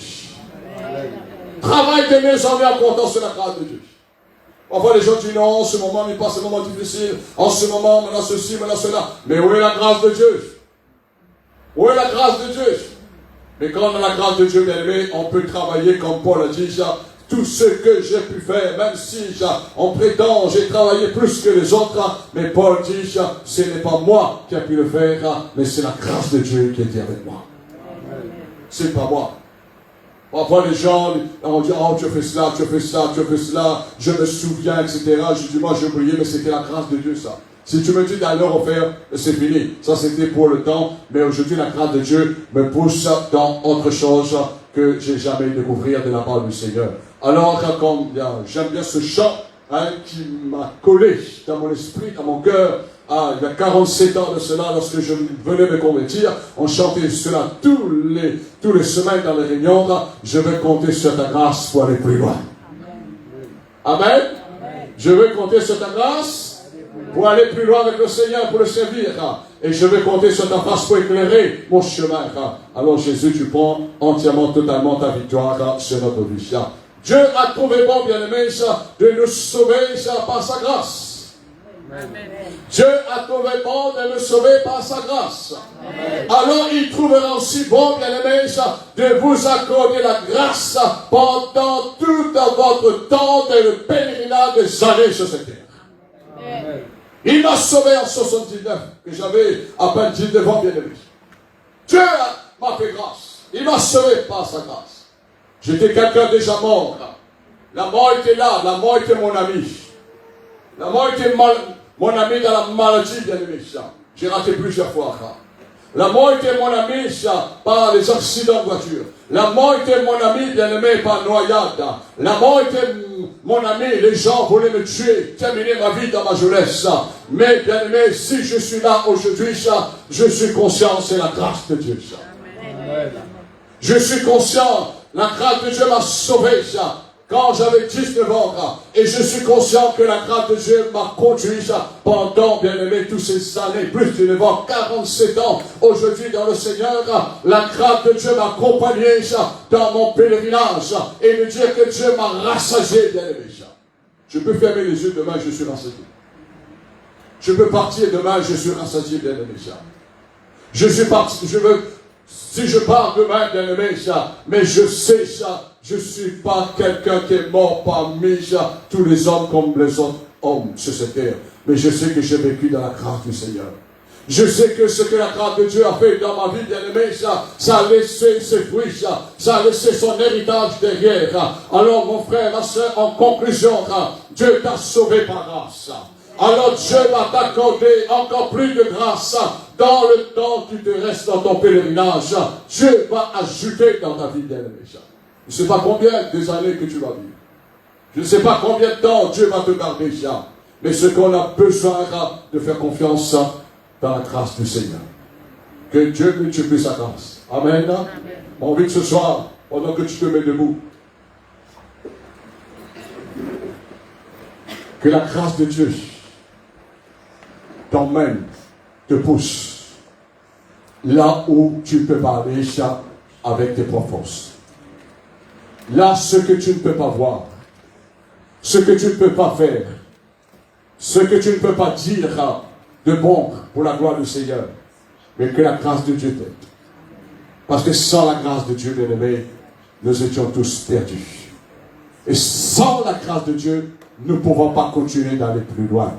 Travaille de mieux en mieux en comptant sur la grâce de Dieu. Parfois les gens disent non, en ce moment, il passe un moment difficile, en ce moment, maintenant ceci, maintenant cela. Mais où est la grâce de Dieu? Où est la grâce de Dieu? Mais quand on a la grâce de Dieu, bien-aimé, on peut travailler comme Paul a dit, tout ce que j'ai pu faire, même si on prétend j'ai travaillé plus que les autres, mais Paul dit, ce n'est pas moi qui a pu le faire, mais c'est la grâce de Dieu qui était avec moi. C'est pas moi. Parfois les gens, on dit, oh tu as fait cela, tu as fait ça, tu as fait cela, je me souviens, etc. Je dis, moi j'ai oublié, mais c'était la grâce de Dieu ça. Si tu me dis d'aller le refaire, c'est fini. Ça c'était pour le temps, mais aujourd'hui la grâce de Dieu me pousse dans autre chose que j'ai jamais découvert de la part du Seigneur. Alors, comme j'aime bien ce chant qui m'a collé dans mon esprit, dans mon cœur, il y a 47 ans de cela, lorsque je venais me convertir, on chantait cela tous les semaines dans les réunions. Je veux compter sur ta grâce pour aller plus loin. Amen. Je veux compter sur ta grâce pour aller plus loin avec le Seigneur, pour le servir. Et je vais compter sur ta face pour éclairer mon chemin. Alors Jésus, tu prends entièrement, totalement ta victoire sur notre vie. Dieu a trouvé bon, bien-aimé, de nous sauver par sa grâce. Dieu a trouvé bon de nous sauver par sa grâce. Alors il trouvera aussi bon, bien-aimé, de vous accorder la grâce pendant tout votre temps de pèlerinage des années sur cette terre. Il m'a sauvé en 79, que j'avais à peine 19 ans, bien-aimé. Dieu m'a fait grâce. Il m'a sauvé par sa grâce. J'étais quelqu'un déjà mort. La mort était là, la mort était mon ami. La mort était mon ami dans la maladie, bien-aimé. J'ai raté plusieurs fois. La mort était mon ami par les accidents de voiture. La mort était mon ami, bien-aimé, par noyade. La mort était mon ami, les gens voulaient me tuer, terminer ma vie dans ma jeunesse. Mais, bien-aimé, si je suis là aujourd'hui, je suis conscient, c'est la grâce de Dieu. Je suis conscient, la grâce de Dieu m'a sauvé. Quand j'avais 19 ans, et je suis conscient que la grâce de Dieu m'a conduit pendant, bien aimé, toutes ces années, plus de 9 ans, 47 ans, aujourd'hui dans le Seigneur, la grâce de Dieu m'a accompagné dans mon pèlerinage, et me dire que Dieu m'a rassasié, bien aimé. Je peux fermer les yeux, demain je suis rassasié. Je peux partir demain, je suis rassasié, bien aimé. Je suis parti, si je pars demain, bien aimé, mais je sais ça. Je ne suis pas quelqu'un qui est mort parmi tous les hommes comme les autres hommes sur cette terre. Mais je sais que j'ai vécu dans la grâce du Seigneur. Je sais que ce que la grâce de Dieu a fait dans ma vie, bien aimé, ça a laissé ses fruits, ça a laissé son héritage derrière. Alors mon frère, ma soeur, en conclusion, Dieu t'a sauvé par grâce. Alors Dieu va t'accorder encore plus de grâce dans le temps que tu te restes dans ton pèlerinage. Dieu va ajouter dans ta vie, bien aimé. Je ne sais pas combien des années que tu vas vivre. Je ne sais pas combien de temps Dieu va te garder ça. Mais ce qu'on a besoin de faire confiance dans la grâce du Seigneur. Que Dieu multiplie sa grâce. Amen. Mon envie de ce soir, pendant que tu te mets debout, que la grâce de Dieu t'emmène, te pousse là où tu peux pas aller avec tes propres forces. Là, ce que tu ne peux pas voir, ce que tu ne peux pas faire, ce que tu ne peux pas dire de bon pour la gloire du Seigneur, mais que la grâce de Dieu t'aide. Parce que sans la grâce de Dieu, bien-aimé, nous étions tous perdus. Et sans la grâce de Dieu, nous ne pouvons pas continuer d'aller plus loin.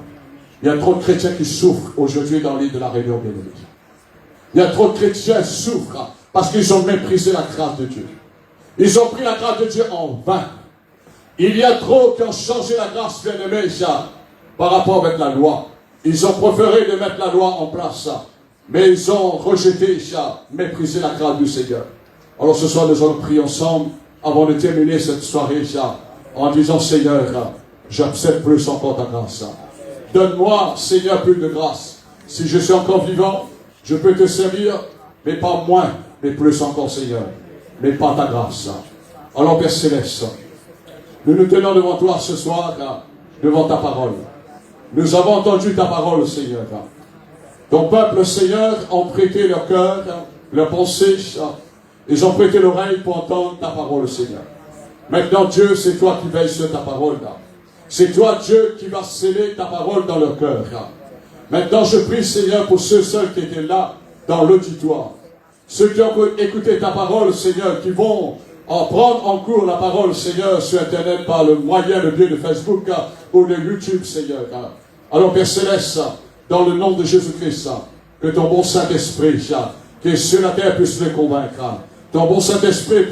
Il y a trop de chrétiens qui souffrent aujourd'hui dans l'île de la Réunion, bien-aimé. Il y a trop de chrétiens qui souffrent parce qu'ils ont méprisé la grâce de Dieu. Ils ont pris la grâce de Dieu en vain. Il y a trop qui ont changé la grâce, bien-aimé, par rapport avec la loi. Ils ont préféré de mettre la loi en place, mais ils ont rejeté, méprisé la grâce du Seigneur. Alors ce soir, nous allons prier ensemble, avant de terminer cette soirée, en disant, Seigneur, j'accepte plus encore ta grâce. Donne-moi, Seigneur, plus de grâce. Si je suis encore vivant, je peux te servir, mais pas moins, mais plus encore, Seigneur. Mais pas ta grâce. Alors, Père Céleste, nous nous tenons devant toi ce soir, devant ta parole. Nous avons entendu ta parole, Seigneur. Ton peuple, Seigneur, ont prêté leur cœur, leur pensée, ils ont prêté l'oreille pour entendre ta parole, Seigneur. Maintenant, Dieu, c'est toi qui veilles sur ta parole. C'est toi, Dieu, qui va sceller ta parole dans leur cœur. Maintenant, je prie, Seigneur, pour ceux seuls qui étaient là, dans l'auditoire. Ceux qui ont écouté ta parole, Seigneur, qui vont en prendre en cours la parole, Seigneur, sur Internet par le moyen de Dieu de Facebook ou de YouTube, Seigneur. Alors, Père Céleste, dans le nom de Jésus-Christ, que ton bon Saint-Esprit, qui est sur la terre, puisse les convaincre. Ton bon Saint-Esprit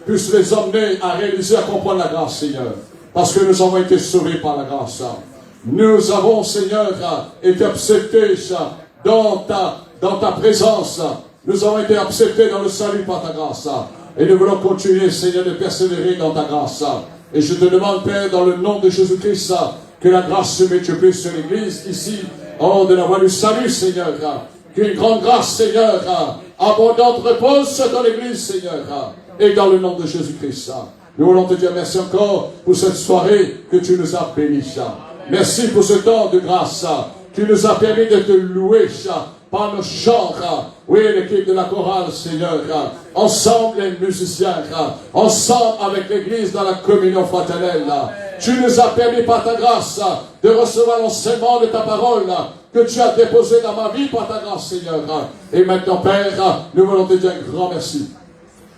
puisse les emmener à réaliser, à comprendre la grâce, Seigneur. Parce que nous avons été sauvés par la grâce. Nous avons, Seigneur, été acceptés dans ta présence. Nous avons été acceptés dans le salut par ta grâce. Et nous voulons continuer, Seigneur, de persévérer dans ta grâce. Et je te demande, Père, dans le nom de Jésus-Christ, que la grâce se multiplie sur l'Église, ici, en haut de la voie du salut, Seigneur. Qu'une grande grâce, Seigneur, abondante repose dans l'Église, Seigneur. Et dans le nom de Jésus-Christ. Nous voulons te dire merci encore pour cette soirée que tu nous as bénis. Merci pour ce temps de grâce. Tu nous as permis de te louer par nos chants. Oui, l'équipe de la chorale, Seigneur. Ensemble, les musiciens. Ensemble avec l'Église dans la communion fraternelle. Tu nous as permis par ta grâce de recevoir l'enseignement de ta parole que tu as déposé dans ma vie par ta grâce, Seigneur. Et maintenant, Père, nous voulons te dire un grand merci.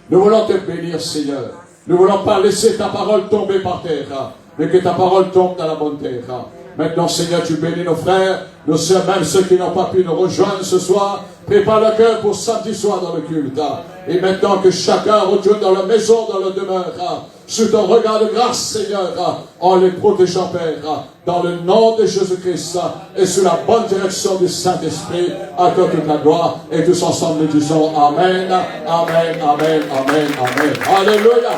Nous voulons te bénir, Seigneur. Nous ne voulons pas laisser ta parole tomber par terre, mais que ta parole tombe dans la bonne terre. Maintenant, Seigneur, tu bénis nos frères, nos sœurs, même ceux qui n'ont pas pu nous rejoindre ce soir. Prépare le cœur pour samedi soir dans le culte. Et maintenant que chacun retourne dans leur maison, dans leur demeure, sous ton regard de grâce, Seigneur, en les protégeant, Père, dans le nom de Jésus-Christ, et sous la bonne direction du Saint-Esprit, à toi toute la gloire, et tous ensemble nous disons Amen, Amen, Amen, Amen, Amen. Alléluia.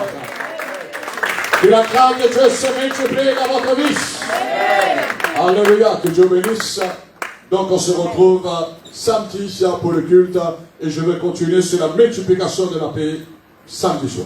Que la grâce de Dieu se multiplie dans votre vie. Alléluia, que Dieu bénisse. Donc on se retrouve samedi pour le culte, et je vais continuer sur la multiplication de la paix samedi soir.